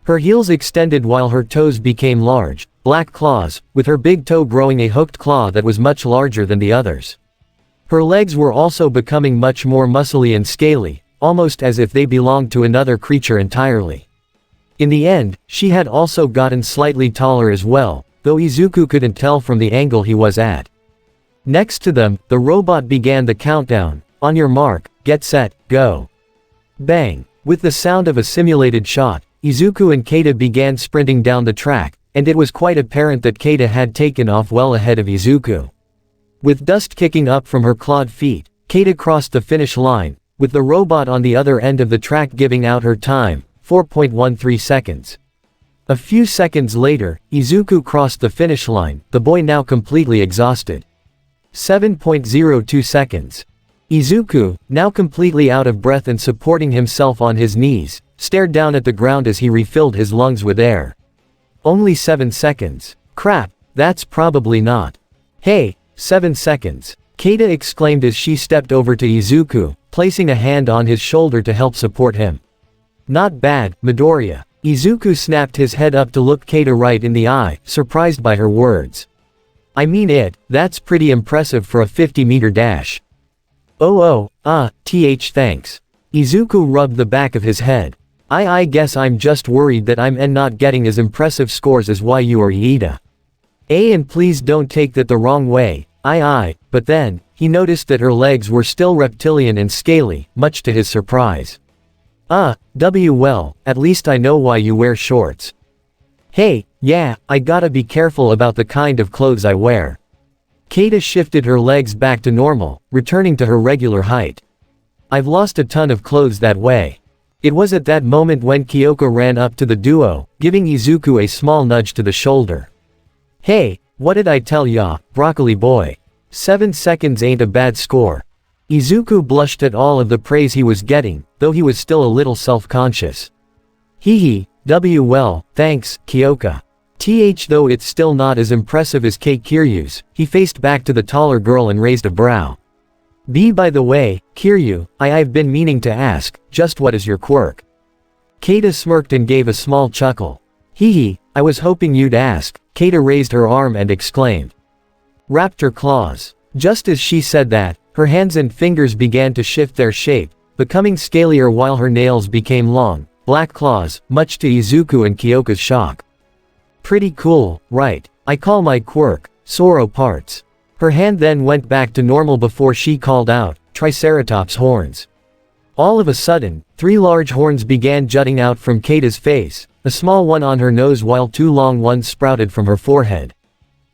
Her heels extended while her toes became large, black claws, with her big toe growing a hooked claw that was much larger than the others. Her legs were also becoming much more muscly and scaly, almost as if they belonged to another creature entirely. In the end, she had also gotten slightly taller as well, though Izuku couldn't tell from the angle he was at. Next to them, the robot began the countdown. On your mark, get set, go. Bang! With the sound of a simulated shot, Izuku and Keita began sprinting down the track, and it was quite apparent that Keita had taken off well ahead of Izuku. With dust kicking up from her clawed feet, Keita crossed the finish line, with the robot on the other end of the track giving out her time, 4.13 seconds. A few seconds later, Izuku crossed the finish line, the boy now completely exhausted. 7.02 seconds. Izuku, now completely out of breath and supporting himself on his knees, stared down at the ground as he refilled his lungs with air. Only 7 seconds. Crap, that's probably not. Hey, 7 seconds. Keita exclaimed as she stepped over to Izuku, placing a hand on his shoulder to help support him. Not bad, Midoriya. Izuku snapped his head up to look Keita right in the eye, surprised by her words. I mean that's pretty impressive for a 50-meter dash. Thanks. Izuku rubbed the back of his head. I guess I'm just worried that I'm not getting as impressive scores as you or Iida. And please don't take that the wrong way, but then, he noticed that her legs were still reptilian and scaly, much to his surprise. Well, at least I know why you wear shorts. Hey, yeah, I gotta be careful about the kind of clothes I wear. Keita shifted her legs back to normal, returning to her regular height. I've lost a ton of clothes that way. It was at that moment when Kyoka ran up to the duo, giving Izuku a small nudge to the shoulder. Hey, what did I tell ya, broccoli boy? 7 seconds ain't a bad score. Izuku blushed at all of the praise he was getting, though he was still a little self-conscious. Well, thanks, Kyoka. Though it's still not as impressive as Kiryu's, he faced back to the taller girl and raised a brow. By the way, Kiryu, I've been meaning to ask, just what is your quirk? Keita smirked and gave a small chuckle. I was hoping you'd ask. Keita raised her arm and exclaimed. Raptor claws. Just as she said that, her hands and fingers began to shift their shape, becoming scalier while her nails became long, black claws, much to Izuku and Kyoka's shock. Pretty cool, right? I call my quirk, Soro parts. Her hand then went back to normal before she called out, Triceratops horns. All of a sudden, 3 large horns began jutting out from Keita's face, a small one on her nose while 2 long ones sprouted from her forehead.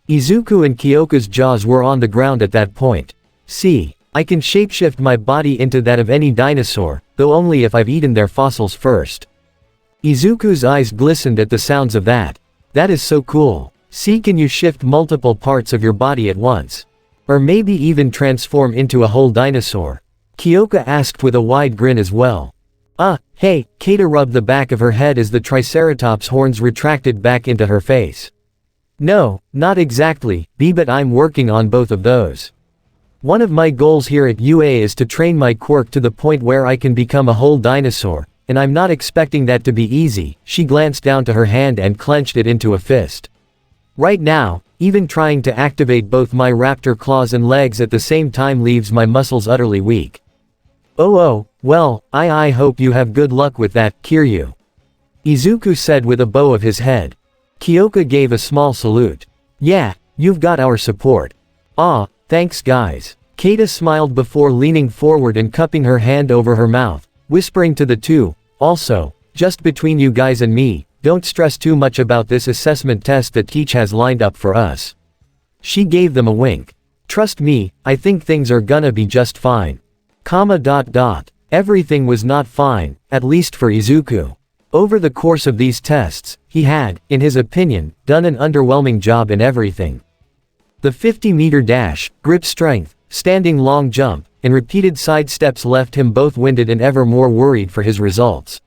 Izuku and Kyoka's jaws were on the ground at that point. See, I can shapeshift my body into that of any dinosaur, though only if I've eaten their fossils first. Izuku's eyes glistened at the sounds of that. That is so cool. See, can you shift multiple parts of your body at once? Or maybe even transform into a whole dinosaur? Kyoka asked with a wide grin as well. Hey, Keita rubbed the back of her head as the Triceratops horns retracted back into her face. No, not exactly, but I'm working on both of those. One of my goals here at UA is to train my quirk to the point where I can become a whole dinosaur, and I'm not expecting that to be easy. She glanced down to her hand and clenched it into a fist. Right now, even trying to activate both my raptor claws and legs at the same time leaves my muscles utterly weak. Oh, well, I hope you have good luck with that, Kiryu. Izuku said with a bow of his head. Kyoka gave a small salute. Yeah, you've got our support. Ah, thanks guys. Keita smiled before leaning forward and cupping her hand over her mouth, whispering to the two, also, just between you guys and me, don't stress too much about this assessment test that Teach has lined up for us. She gave them a wink. Trust me, I think things are gonna be just fine. Everything was not fine, at least for Izuku. Over the course of these tests, he had, in his opinion, done an underwhelming job in everything. The 50-meter dash, grip strength, standing long jump, and repeated side steps left him both winded and ever more worried for his results.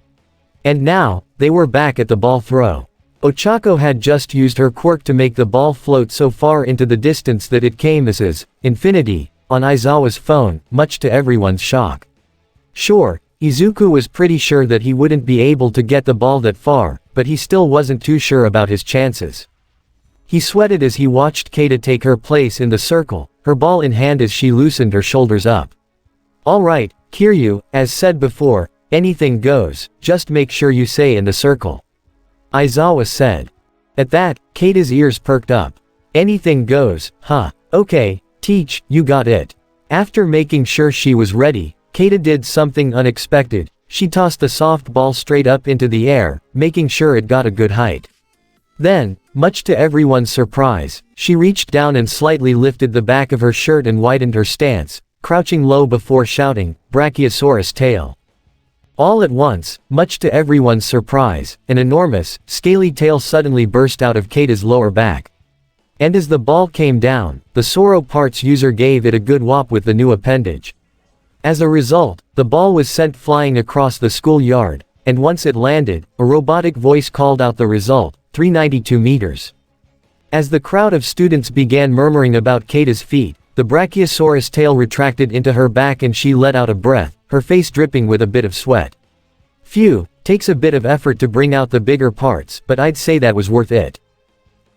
And now, they were back at the ball throw. Ochako had just used her quirk to make the ball float so far into the distance that it came as infinity, on Aizawa's phone, much to everyone's shock. Sure, Izuku was pretty sure that he wouldn't be able to get the ball that far, but he still wasn't too sure about his chances. He sweated as he watched Keita take her place in the circle, her ball in hand as she loosened her shoulders up. Alright, Kiryu, as said before, anything goes, just make sure you stay in the circle. Aizawa said. At that, Keita's ears perked up. Anything goes, huh? Okay, Teach, you got it. After making sure she was ready, Keita did something unexpected. She tossed the soft ball straight up into the air, making sure it got a good height. Then, much to everyone's surprise, she reached down and slightly lifted the back of her shirt and widened her stance, crouching low before shouting, Brachiosaurus tail. All at once, much to everyone's surprise, an enormous, scaly tail suddenly burst out of Keita's lower back. And as the ball came down, the Soro parts user gave it a good whop with the new appendage. As a result, the ball was sent flying across the schoolyard, and once it landed, a robotic voice called out the result, 392 meters. As the crowd of students began murmuring about Keita's feat, the Brachiosaurus tail retracted into her back and she let out a breath, her face dripping with a bit of sweat. Phew, takes a bit of effort to bring out the bigger parts, but I'd say that was worth it.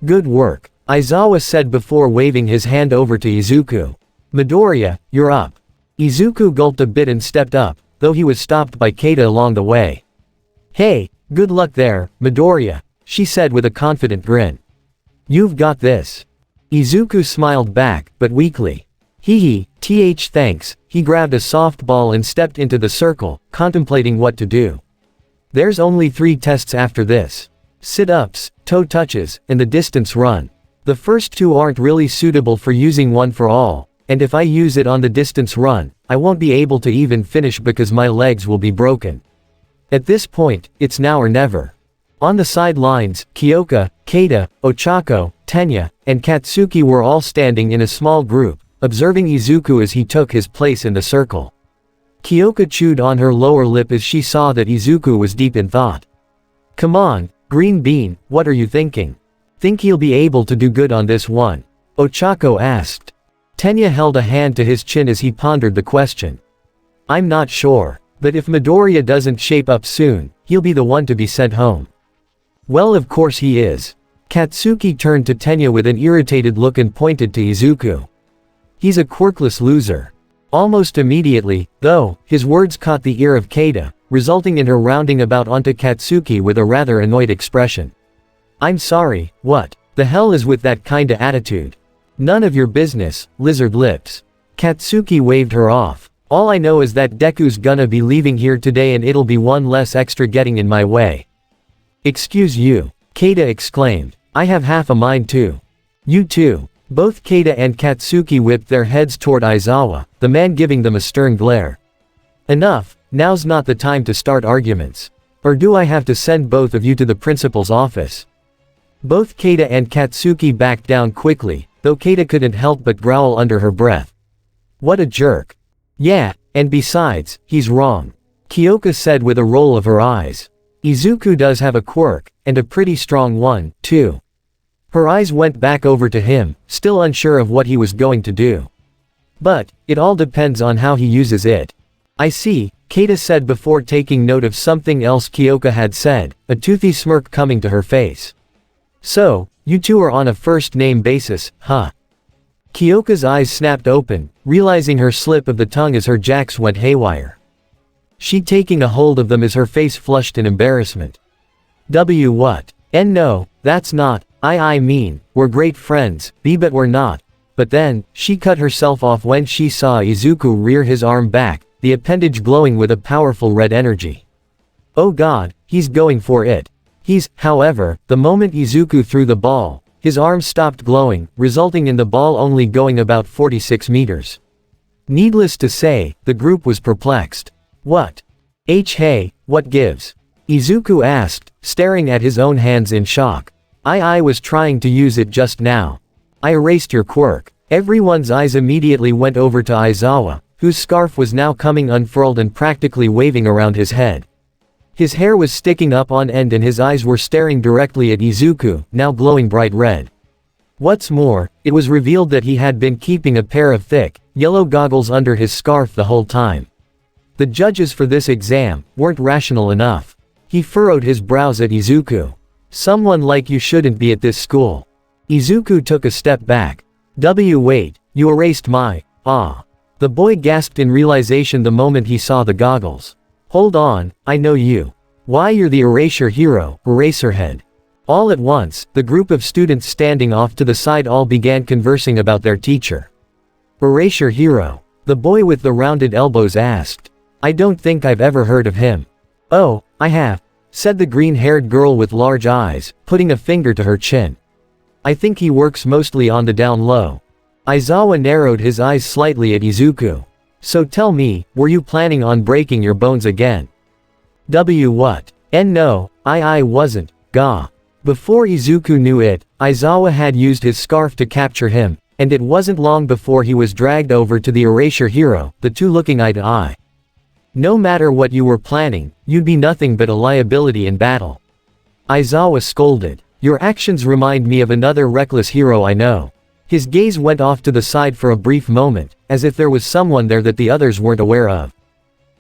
Good work, Aizawa said before waving his hand over to Izuku. Midoriya, you're up. Izuku gulped a bit and stepped up, though he was stopped by Keita along the way. Hey, good luck there, Midoriya, she said with a confident grin. You've got this. Izuku smiled back, but weakly. Hee thanks, he grabbed a softball and stepped into the circle, contemplating what to do. There's only 3 tests after this. Sit-ups, toe touches, and the distance run. The first 2 aren't really suitable for using one for all, and if I use it on the distance run, I won't be able to even finish because my legs will be broken. At this point, it's now or never. On the sidelines, Kyoka, Keita, Ochako, Tenya, and Katsuki were all standing in a small group, observing Izuku as he took his place in the circle. Kyoka chewed on her lower lip as she saw that Izuku was deep in thought. Come on, Green Bean, what are you thinking? Think he'll be able to do good on this one? Ochako asked. Tenya held a hand to his chin as he pondered the question. I'm not sure, but if Midoriya doesn't shape up soon, he'll be the one to be sent home. Well, of course he is. Katsuki turned to Tenya with an irritated look and pointed to Izuku. He's a quirkless loser. Almost immediately, though, his words caught the ear of Keita, resulting in her rounding about onto Katsuki with a rather annoyed expression. I'm sorry, what the hell is with that kinda attitude? None of your business, lizard lips. Katsuki waved her off. All I know is that Deku's gonna be leaving here today and it'll be one less extra getting in my way. Excuse you, Keita exclaimed. I have half a mind too. You too. Both Keita and Katsuki whipped their heads toward Aizawa, the man giving them a stern glare. Enough, now's not the time to start arguments. Or do I have to send both of you to the principal's office? Both Keita and Katsuki backed down quickly, though Keita couldn't help but growl under her breath. What a jerk. Yeah, and besides, he's wrong. Kyoka said with a roll of her eyes. Izuku does have a quirk, and a pretty strong one, too. Her eyes went back over to him, still unsure of what he was going to do. But, it all depends on how he uses it. I see, Keita said before taking note of something else Kyoka had said, a toothy smirk coming to her face. So, you two are on a first-name basis, huh? Kyoka's eyes snapped open, realizing her slip of the tongue as her jacks went haywire. she taking a hold of them as her face flushed in embarrassment. What? And no, that's not, I mean, we're great friends, but we're not. But then, she cut herself off when she saw Izuku rear his arm back, the appendage glowing with a powerful red energy. Oh god, he's going for it. However, the moment Izuku threw the ball, his arm stopped glowing, resulting in the ball only going about 46 meters. Needless to say, the group was perplexed. What? Hey, what gives? Izuku asked, staring at his own hands in shock. I was trying to use it just now. I erased your quirk. Everyone's eyes immediately went over to Aizawa, whose scarf was now coming unfurled and practically waving around his head. His hair was sticking up on end and his eyes were staring directly at Izuku, now glowing bright red. What's more, it was revealed that he had been keeping a pair of thick, yellow goggles under his scarf the whole time. The judges for this exam weren't rational enough. He furrowed his brows at Izuku. Someone like you shouldn't be at this school. Izuku took a step back. Wait, you erased my, The boy gasped in realization the moment he saw the goggles. Hold on, I know you. Why, you're the erasure hero, Eraserhead. All at once, the group of students standing off to the side all began conversing about their teacher. Erasure hero? The boy with the rounded elbows asked. I don't think I've ever heard of him. Oh, I have, said the green-haired girl with large eyes, putting a finger to her chin. I think he works mostly on the down low. Aizawa narrowed his eyes slightly at Izuku. So tell me, were you planning on breaking your bones again? What? And no, I wasn't, Gah. Before Izuku knew it, Aizawa had used his scarf to capture him, and it wasn't long before he was dragged over to the erasure hero, the two looking eye to eye. No matter what you were planning, you'd be nothing but a liability in battle. Aizawa scolded. Your actions remind me of another reckless hero I know. His gaze went off to the side for a brief moment, as if there was someone there that the others weren't aware of.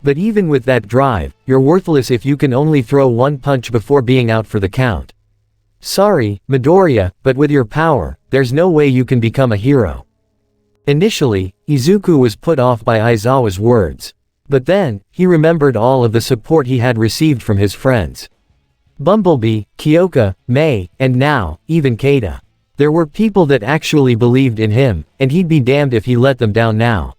But even with that drive, you're worthless if you can only throw one punch before being out for the count. Sorry, Midoriya, but with your power, there's no way you can become a hero. Initially, Izuku was put off by Aizawa's words. But then, he remembered all of the support he had received from his friends. Bumblebee, Kyoka, Mei, and now, even Keita. There were people that actually believed in him, and he'd be damned if he let them down now.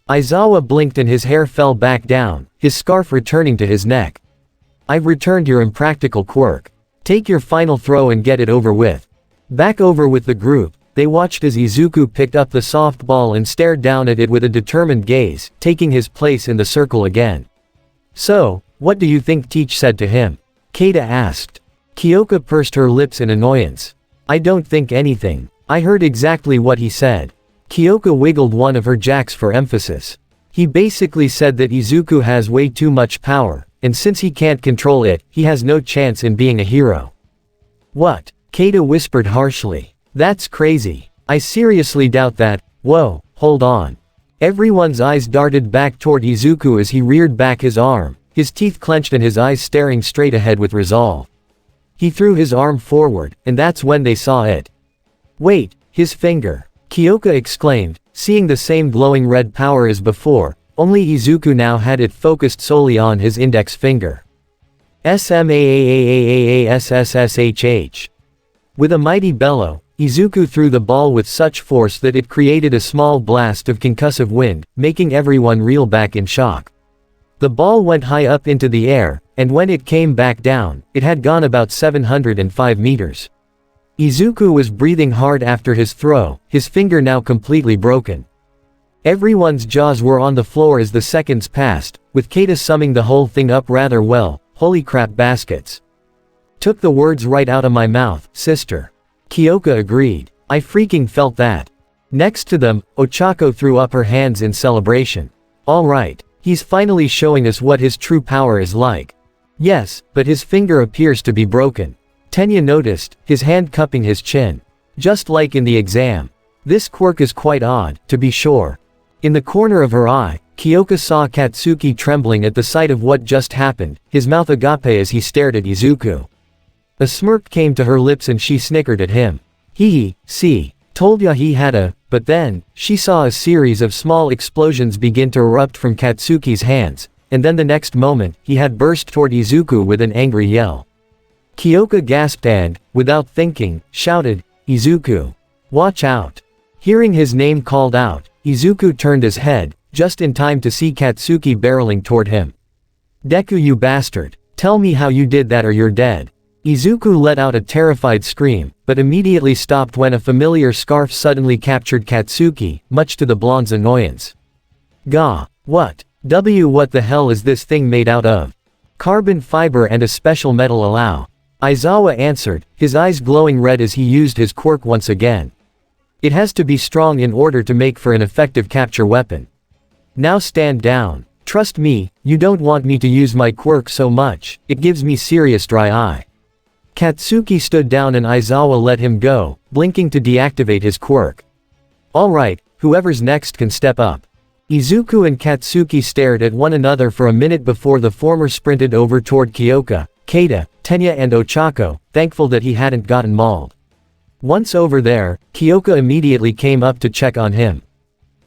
Aizawa blinked and his hair fell back down, his scarf returning to his neck. I've returned your impractical quirk. Take your final throw and get it over with. Back over with the group, they watched as Izuku picked up the soft ball and stared down at it with a determined gaze, taking his place in the circle again. So, what do you think Teach said to him? Keita asked. Kyoka pursed her lips in annoyance. I don't think anything. I heard exactly what he said. Kyoka wiggled one of her jacks for emphasis. He basically said that Izuku has way too much power, and since he can't control it, he has no chance in being a hero. What? Keita whispered harshly. That's crazy. I seriously doubt that. Whoa, hold on. Everyone's eyes darted back toward Izuku as he reared back his arm, his teeth clenched and his eyes staring straight ahead with resolve. He threw his arm forward, and that's when they saw it. Wait, his finger! Kyoka exclaimed, seeing the same glowing red power as before, only Izuku now had it focused solely on his index finger. SMAAAAASSSHH. With a mighty bellow, Izuku threw the ball with such force that it created a small blast of concussive wind, making everyone reel back in shock. The ball went high up into the air, and when it came back down, it had gone about 705 meters. Izuku was breathing hard after his throw, his finger now completely broken. Everyone's jaws were on the floor as the seconds passed, with Keita summing the whole thing up rather well. Holy crap baskets. Took the words right out of my mouth, sister. Kyoka agreed. I freaking felt that. Next to them, Ochako threw up her hands in celebration. Alright, he's finally showing us what his true power is like. Yes, but his finger appears to be broken. Tenya noticed, his hand cupping his chin. Just like in the exam. This quirk is quite odd, to be sure. In the corner of her eye, Kyoka saw Katsuki trembling at the sight of what just happened, his mouth agape as he stared at Izuku. A smirk came to her lips and she snickered at him. See, told ya he had a, but then, she saw a series of small explosions begin to erupt from Katsuki's hands, and then the next moment, he had burst toward Izuku with an angry yell. Kyoka gasped and, without thinking, shouted, "Izuku! Watch out!" Hearing his name called out, Izuku turned his head, just in time to see Katsuki barreling toward him. "Deku, you bastard! Tell me how you did that or you're dead." Izuku let out a terrified scream, but immediately stopped when a familiar scarf suddenly captured Katsuki, much to the blonde's annoyance. "Gah! What the hell is this thing made out of?" "Carbon fiber and a special metal alloy," Aizawa answered, his eyes glowing red as he used his quirk once again. "It has to be strong in order to make for an effective capture weapon. Now stand down. Trust me, you don't want me to use my quirk so much, it gives me serious dry eye." Katsuki stood down and Aizawa let him go, blinking to deactivate his quirk. "Alright, whoever's next can step up." Izuku and Katsuki stared at one another for a minute before the former sprinted over toward Kyoka, Keita, Tenya and Ochako, thankful that he hadn't gotten mauled. Once over there, Kyoka immediately came up to check on him.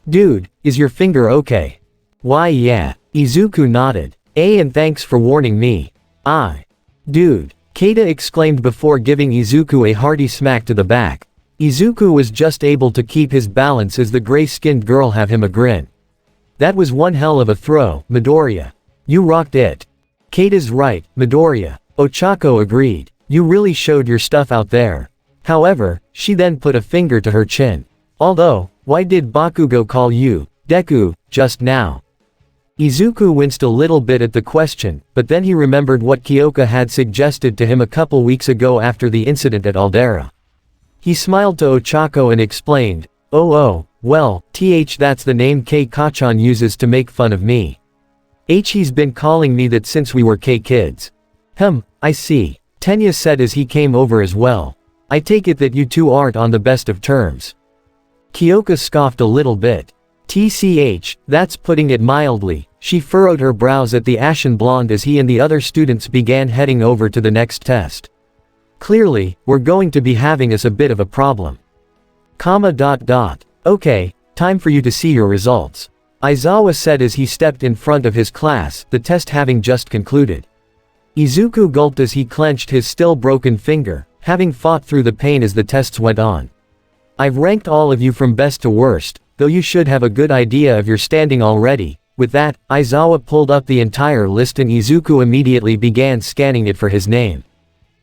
"Dude, is your finger okay?" "Why yeah." Izuku nodded. And thanks for warning me." Dude," Keita exclaimed before giving Izuku a hearty smack to the back. Izuku was just able to keep his balance as the gray-skinned girl have him a grin. "That was one hell of a throw, Midoriya. You rocked it." "Keita's right, Midoriya," Ochako agreed. "You really showed your stuff out there." However, she then put a finger to her chin. "Although, why did Bakugo call you, Deku, just now?" Izuku winced a little bit at the question, but then he remembered what Kyoka had suggested to him a couple weeks ago after the incident at Aldera. He smiled to Ochako and explained, well, that's the name K-Kachan uses to make fun of me. He's been calling me that since we were K-kids." I see," Tenya said as he came over as well. "I take it that you two aren't on the best of terms." Kyoka scoffed a little bit. That's putting it mildly." She furrowed her brows at the ashen blonde as he and the other students began heading over to the next test. "Clearly, we're going to be having us a bit of a problem. Okay, time for you to see your results," Aizawa said as he stepped in front of his class, the test having just concluded. Izuku gulped as he clenched his still broken finger, having fought through the pain as the tests went on. "I've ranked all of you from best to worst, though you should have a good idea of your standing already." With that, Aizawa pulled up the entire list and Izuku immediately began scanning it for his name.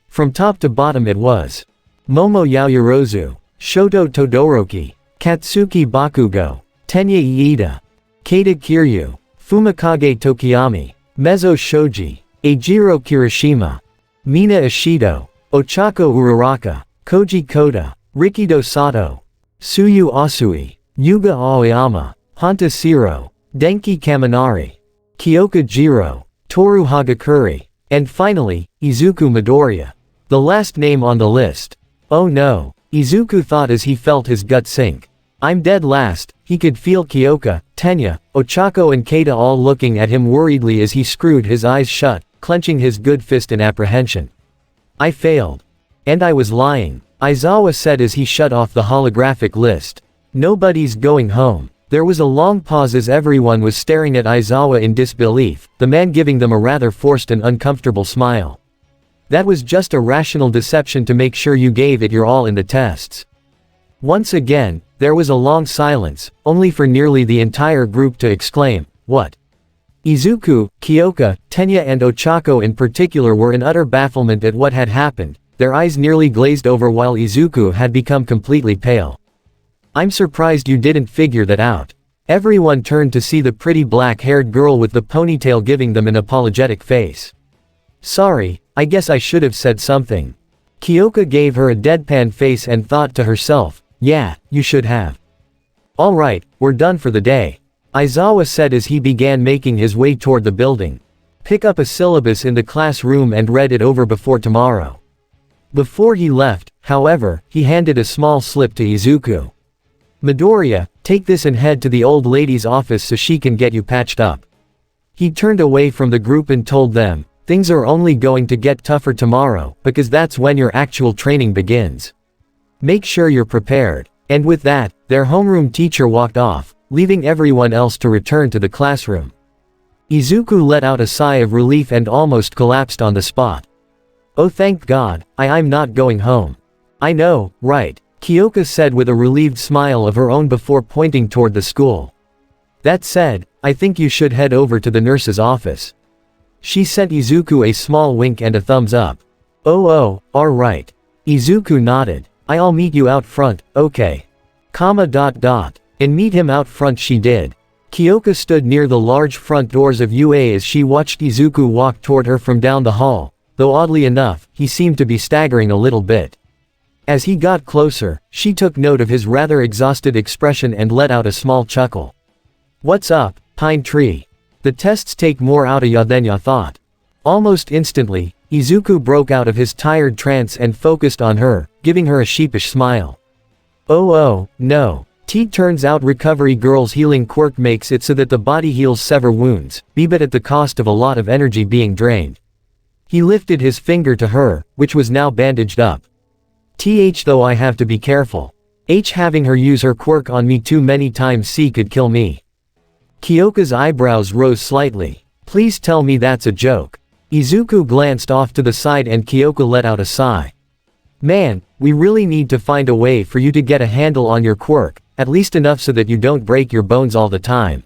From top to bottom it was Momo Yaoyorozu, Shoto Todoroki, Katsuki Bakugo, Tenya Iida, Keita Kiryu, Fumikage Tokiyami, Mezo Shoji, Eijiro Kirishima, Mina Ishido, Ochako Uraraka, Koji Koda, Rikido Sato, Tsuyu Asui, Yuga Aoyama, Hanta Siro, Denki Kaminari, Kyoka Jiro, Toru Hagakure, and finally, Izuku Midoriya. The last name on the list. Oh no, Izuku thought as he felt his gut sink. "I'm dead last." He could feel Kyoka, Tenya, Ochako and Keita all looking at him worriedly as he screwed his eyes shut, clenching his good fist in apprehension. "I failed. And I was lying," Aizawa said as he shut off the holographic list. "Nobody's going home." There was a long pause as everyone was staring at Aizawa in disbelief, the man giving them a rather forced and uncomfortable smile. "That was just a rational deception to make sure you gave it your all in the tests." Once again, there was a long silence, only for nearly the entire group to exclaim, "What?" Izuku, Kyoka, Tenya and Ochako in particular were in utter bafflement at what had happened, their eyes nearly glazed over while Izuku had become completely pale. "I'm surprised you didn't figure that out." Everyone turned to see the pretty black-haired girl with the ponytail giving them an apologetic face. "Sorry, I guess I should have said something." Kyoka gave her a deadpan face and thought to herself, "Yeah, you should have." "Alright, we're done for the day," Aizawa said as he began making his way toward the building. "Pick up a syllabus in the classroom and read it over before tomorrow." Before he left, however, he handed a small slip to Izuku. "Midoriya, take this and head to the old lady's office so she can get you patched up." He turned away from the group and told them, "Things are only going to get tougher tomorrow, because that's when your actual training begins. Make sure you're prepared." And with that, their homeroom teacher walked off, leaving everyone else to return to the classroom. Izuku let out a sigh of relief and almost collapsed on the spot. Oh, thank God, I'm not going home. I know, right? Kyoka said with a relieved smile of her own before pointing toward the school. That said, I think you should head over to the nurse's office. She sent Izuku a small wink and a thumbs up. Oh, alright. Izuku nodded. I'll meet you out front, okay. And meet him out front she did. Kyoka stood near the large front doors of UA as she watched Izuku walk toward her from down the hall, though oddly enough, he seemed to be staggering a little bit. As he got closer, she took note of his rather exhausted expression and let out a small chuckle. What's up, Pine Tree? The tests take more out of ya than ya thought. Almost instantly, Izuku broke out of his tired trance and focused on her, giving her a sheepish smile. Oh, no. Turns out recovery girl's healing quirk makes it so that the body heals sever wounds, but at the cost of a lot of energy being drained. He lifted his finger to her, which was now bandaged up. Though I have to be careful. Having her use her quirk on me too many times could kill me. Kyoka's eyebrows rose slightly. Please tell me that's a joke. Izuku glanced off to the side and Kyoka let out a sigh. Man, we really need to find a way for you to get a handle on your quirk, at least enough so that you don't break your bones all the time.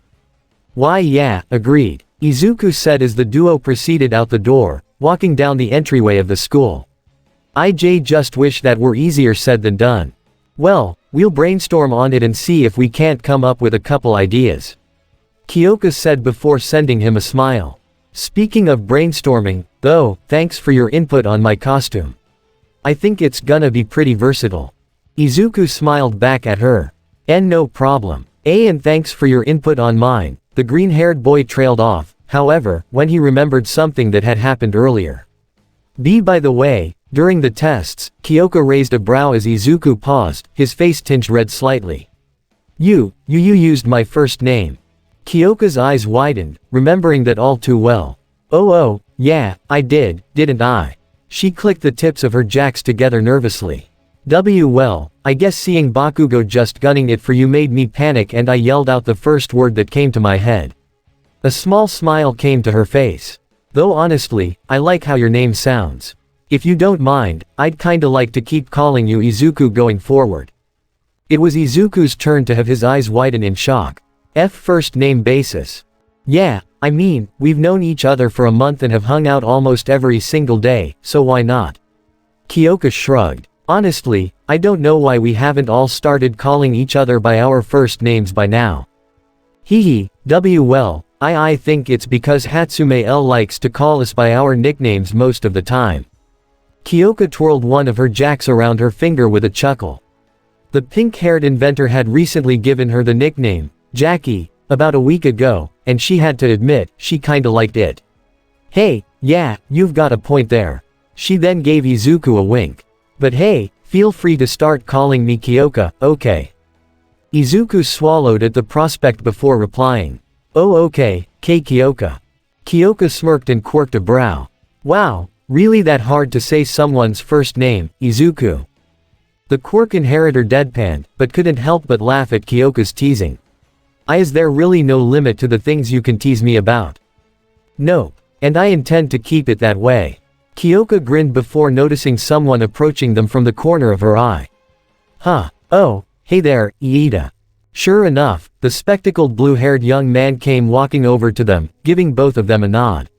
Why yeah, agreed, Izuku said as the duo proceeded out the door, walking down the entryway of the school. I just wish that were easier said than done. Well, we'll brainstorm on it and see if we can't come up with a couple ideas. Kyoka said before sending him a smile. Speaking of brainstorming, though, thanks for your input on my costume. I think it's gonna be pretty versatile. Izuku smiled back at her. No problem. And thanks for your input on mine. The green-haired boy trailed off, however, when he remembered something that had happened earlier. By the way, during the tests, Kyoka raised a brow as Izuku paused, his face tinged red slightly. You used my first name. Kyoka's eyes widened, remembering that all too well. Oh, yeah, I did, didn't I? She clicked the tips of her jacks together nervously. Well, I guess seeing Bakugo just gunning it for you made me panic and I yelled out the first word that came to my head. A small smile came to her face. Though honestly, I like how your name sounds. If you don't mind, I'd kinda like to keep calling you Izuku going forward. It was Izuku's turn to have his eyes widen in shock. First name basis. Yeah, I mean, we've known each other for a month and have hung out almost every single day, so why not? Kyoka shrugged. Honestly, I don't know why we haven't all started calling each other by our first names by now. Well, I think it's because Hatsume L likes to call us by our nicknames most of the time. Kyoka twirled one of her jacks around her finger with a chuckle. The pink-haired inventor had recently given her the nickname, Jackie, about a week ago, and she had to admit, she kinda liked it. Hey, yeah, you've got a point there. She then gave Izuku a wink. But hey, feel free to start calling me Kyoka, okay? Izuku swallowed at the prospect before replying. Oh okay, Kyoka. Kyoka smirked and quirked a brow. Wow, really that hard to say someone's first name, Izuku? The quirk inheritor deadpanned, but couldn't help but laugh at Kyoka's teasing. Is there really no limit to the things you can tease me about? Nope. And I intend to keep it that way. Kyoka grinned before noticing someone approaching them from the corner of her eye. Oh, hey there, Iida. Sure enough, the spectacled blue-haired young man came walking over to them, giving both of them a nod.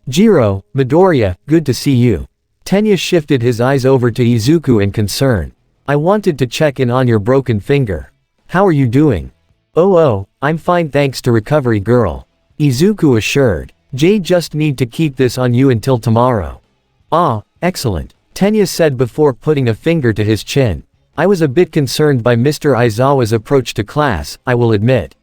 Jiro, Midoriya, good to see you. Tenya shifted his eyes over to Izuku in concern. I wanted to check in on your broken finger. How are you doing? Oh, I'm fine thanks to recovery girl. Izuku assured. Just need to keep this on you until tomorrow. Excellent. Tenya said before putting a finger to his chin. I was a bit concerned by Mr. Aizawa's approach to class, I will admit.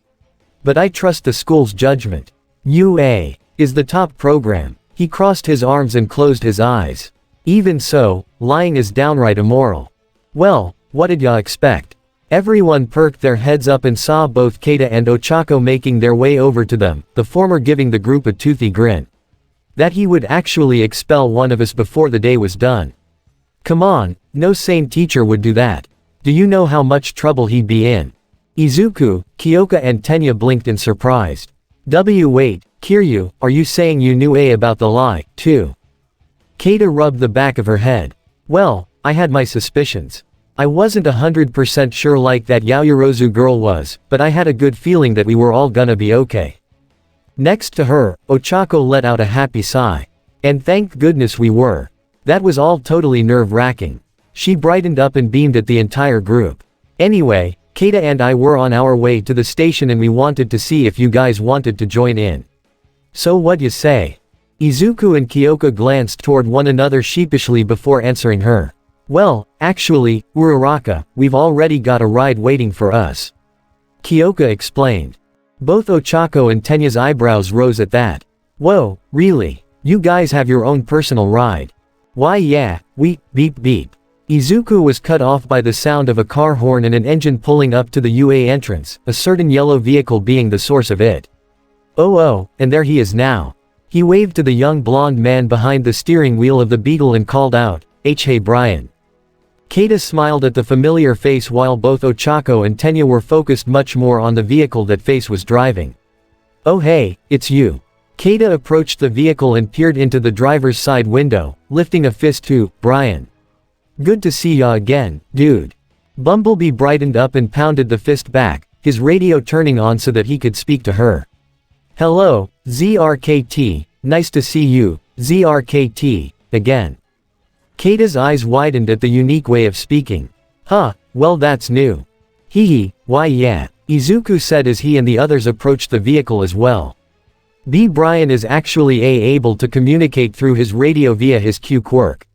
But I trust the school's judgment. UA is the top program. He crossed his arms and closed his eyes. Even so, lying is downright immoral. Well, what did ya expect? Everyone perked their heads up and saw both Keita and Ochako making their way over to them, the former giving the group a toothy grin. That he would actually expel one of us before the day was done. Come on, no sane teacher would do that. Do you know how much trouble he'd be in? Izuku, Kyoka and Tenya blinked in surprise. Wait, Kiryu, are you saying you knew about the lie, too? Keita rubbed the back of her head. Well, I had my suspicions. I wasn't 100% sure like that Yaoyorozu girl was, but I had a good feeling that we were all gonna be okay. Next to her, Ochako let out a happy sigh. And thank goodness we were. That was all totally nerve-wracking. She brightened up and beamed at the entire group. Anyway, Keita and I were on our way to the station and we wanted to see if you guys wanted to join in. So what you say? Izuku and Kyoka glanced toward one another sheepishly before answering her. Well, actually, Uraraka, we've already got a ride waiting for us. Kyoka explained. Both Ochako and Tenya's eyebrows rose at that. Whoa, really? You guys have your own personal ride? Why yeah, beep beep. Izuku was cut off by the sound of a car horn and an engine pulling up to the UA entrance, a certain yellow vehicle being the source of it. Oh, and there he is now. He waved to the young blonde man behind the steering wheel of the Beetle and called out, MHA Brian. Keita smiled at the familiar face while both Ochako and Tenya were focused much more on the vehicle that Face was driving. Oh hey, it's you. Keita approached the vehicle and peered into the driver's side window, lifting a fist to Brian. Good to see ya again, dude. Bumblebee brightened up and pounded the fist back, his radio turning on so that he could speak to her. Hello, ZRKT, nice to see you, ZRKT, again. Keita's eyes widened at the unique way of speaking. Huh, well that's new. Hee, why yeah, Izuku said as he and the others approached the vehicle as well. Brian is actually able to communicate through his radio via his Q quirk.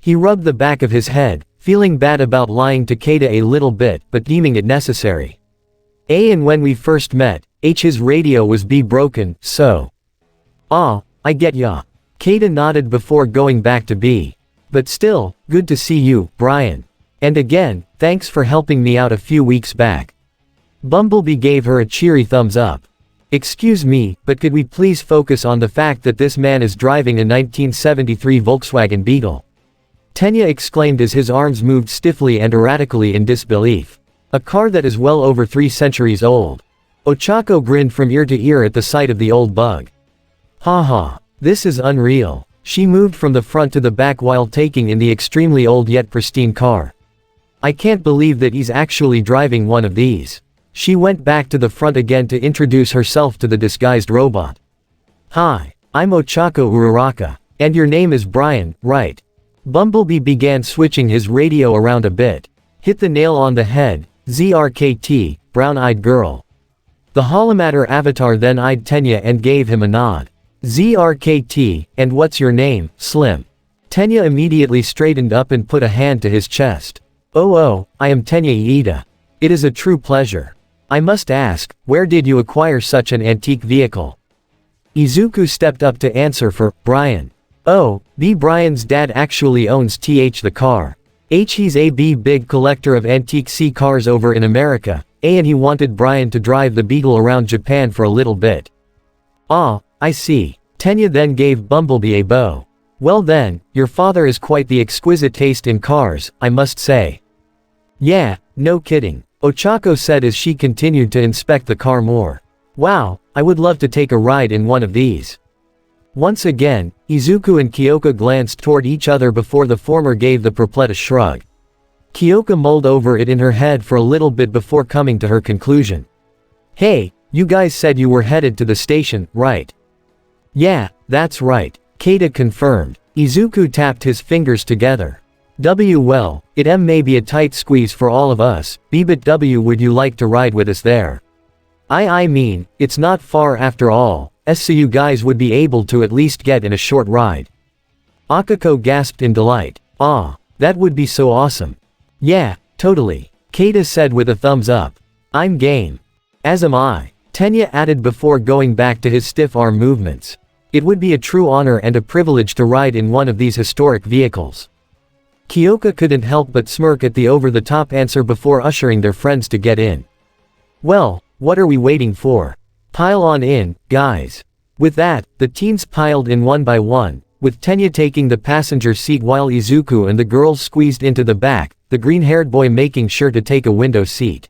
He rubbed the back of his head, feeling bad about lying to Keita a little bit but deeming it necessary. And when we first met, his radio was broken, so. I get ya. Keita nodded before going back to B. But still, good to see you, Brian. And again, thanks for helping me out a few weeks back. Bumblebee gave her a cheery thumbs up. Excuse me, but could we please focus on the fact that this man is driving a 1973 Volkswagen Beetle? Tenya exclaimed as his arms moved stiffly and erratically in disbelief. A car that is well over 3 centuries old. Ochako grinned from ear to ear at the sight of the old bug. Haha, this is unreal. She moved from the front to the back while taking in the extremely old yet pristine car. I can't believe that he's actually driving one of these. She went back to the front again to introduce herself to the disguised robot. Hi, I'm Ochako Uraraka. And your name is Brian, right? Bumblebee began switching his radio around a bit. Hit the nail on the head, ZRKT, brown-eyed girl. The holomatter avatar then eyed Tenya and gave him a nod. ZRKT, and what's your name, Slim? Tenya immediately straightened up and put a hand to his chest. Oh, I am Tenya Iida. It is a true pleasure. I must ask, where did you acquire such an antique vehicle? Izuku stepped up to answer for Brian. Oh, Brian's dad actually owns the car. He's a big collector of antique C cars over in America, and he wanted Brian to drive the Beetle around Japan for a little bit. I see. Tenya then gave Bumblebee a bow. Well then, your father is quite the exquisite taste in cars, I must say. Yeah, no kidding, Ochako said as she continued to inspect the car more. Wow, I would love to take a ride in one of these. Once again, Izuku and Kyoka glanced toward each other before the former gave the perplexed shrug. Kyoka mulled over it in her head for a little bit before coming to her conclusion. Hey, you guys said you were headed to the station, right? Yeah, that's right, Keita confirmed. Izuku tapped his fingers together. Well, it may be a tight squeeze for all of us, but would you like to ride with us there? I mean, it's not far after all, so you guys would be able to at least get in a short ride. Akako gasped in delight. That would be so awesome. Yeah, totally, Keita said with a thumbs up. I'm game. As am I, Tenya added before going back to his stiff arm movements. It would be a true honor and a privilege to ride in one of these historic vehicles. Kyoka couldn't help but smirk at the over-the-top answer before ushering their friends to get in. Well, what are we waiting for? Pile on in, guys. With that, the teens piled in one by one, with Tenya taking the passenger seat while Izuku and the girls squeezed into the back, the green-haired boy making sure to take a window seat.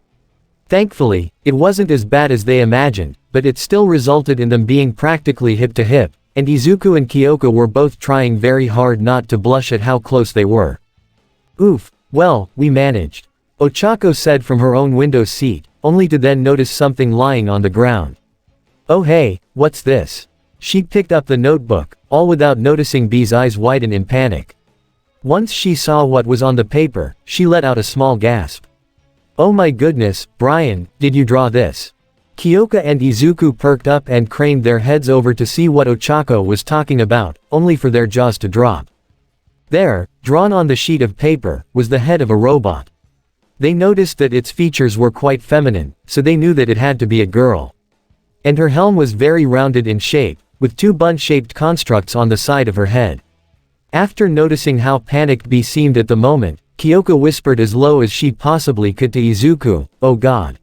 Thankfully, it wasn't as bad as they imagined, but it still resulted in them being practically hip to hip, and Izuku and Kyoko were both trying very hard not to blush at how close they were. Oof, well, we managed. Ochako said from her own window seat, only to then notice something lying on the ground. Oh hey, what's this? She picked up the notebook, all without noticing B's eyes widen in panic. Once she saw what was on the paper, she let out a small gasp. Oh my goodness, Brian, did you draw this? Kyoka and Izuku perked up and craned their heads over to see what Ochako was talking about, only for their jaws to drop. There, drawn on the sheet of paper, was the head of a robot. They noticed that its features were quite feminine, so they knew that it had to be a girl. And her helm was very rounded in shape, with two bun-shaped constructs on the side of her head. After noticing how panicked B seemed at the moment, Kyoko whispered as low as she possibly could to Izuku, "Oh god.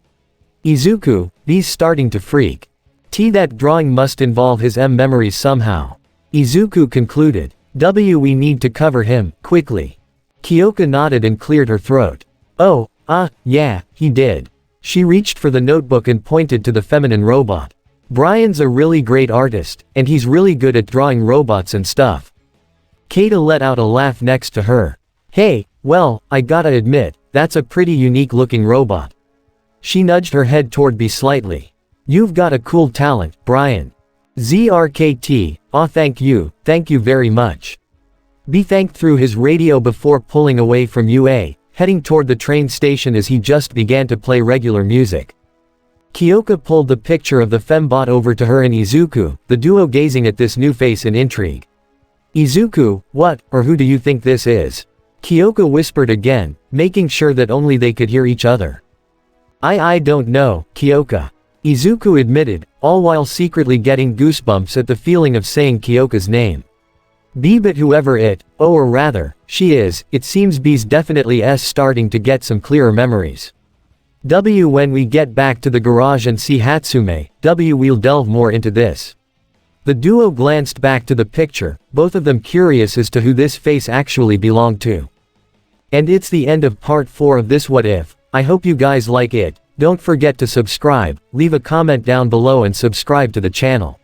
Izuku, B's starting to freak. That drawing must involve his memories somehow." Izuku concluded. We need to cover him, quickly." Kyoka nodded and cleared her throat. "Oh, yeah, he did." She reached for the notebook and pointed to the feminine robot. "Brian's a really great artist, and he's really good at drawing robots and stuff." Keita let out a laugh next to her. "Hey, well, I gotta admit, that's a pretty unique looking robot." She nudged her head toward B slightly. "You've got a cool talent, Brian." "ZRKT, aw thank you very much." B thanked through his radio before pulling away from UA, heading toward the train station as he just began to play regular music. Kyoka pulled the picture of the fembot over to her and Izuku, the duo gazing at this new face in intrigue. "Izuku, what, or who do you think this is?" Kyoka whispered again, making sure that only they could hear each other. I don't know, Kyoka." Izuku admitted, all while secretly getting goosebumps at the feeling of saying Kyoka's name. But whoever or rather, she is, it seems B's definitely starting to get some clearer memories. When we get back to the garage and see Hatsume, we'll delve more into this. The duo glanced back to the picture, both of them curious as to who this face actually belonged to. And it's the end of part 4 of this What If. I hope you guys like it. Don't forget to subscribe, leave a comment down below and subscribe to the channel.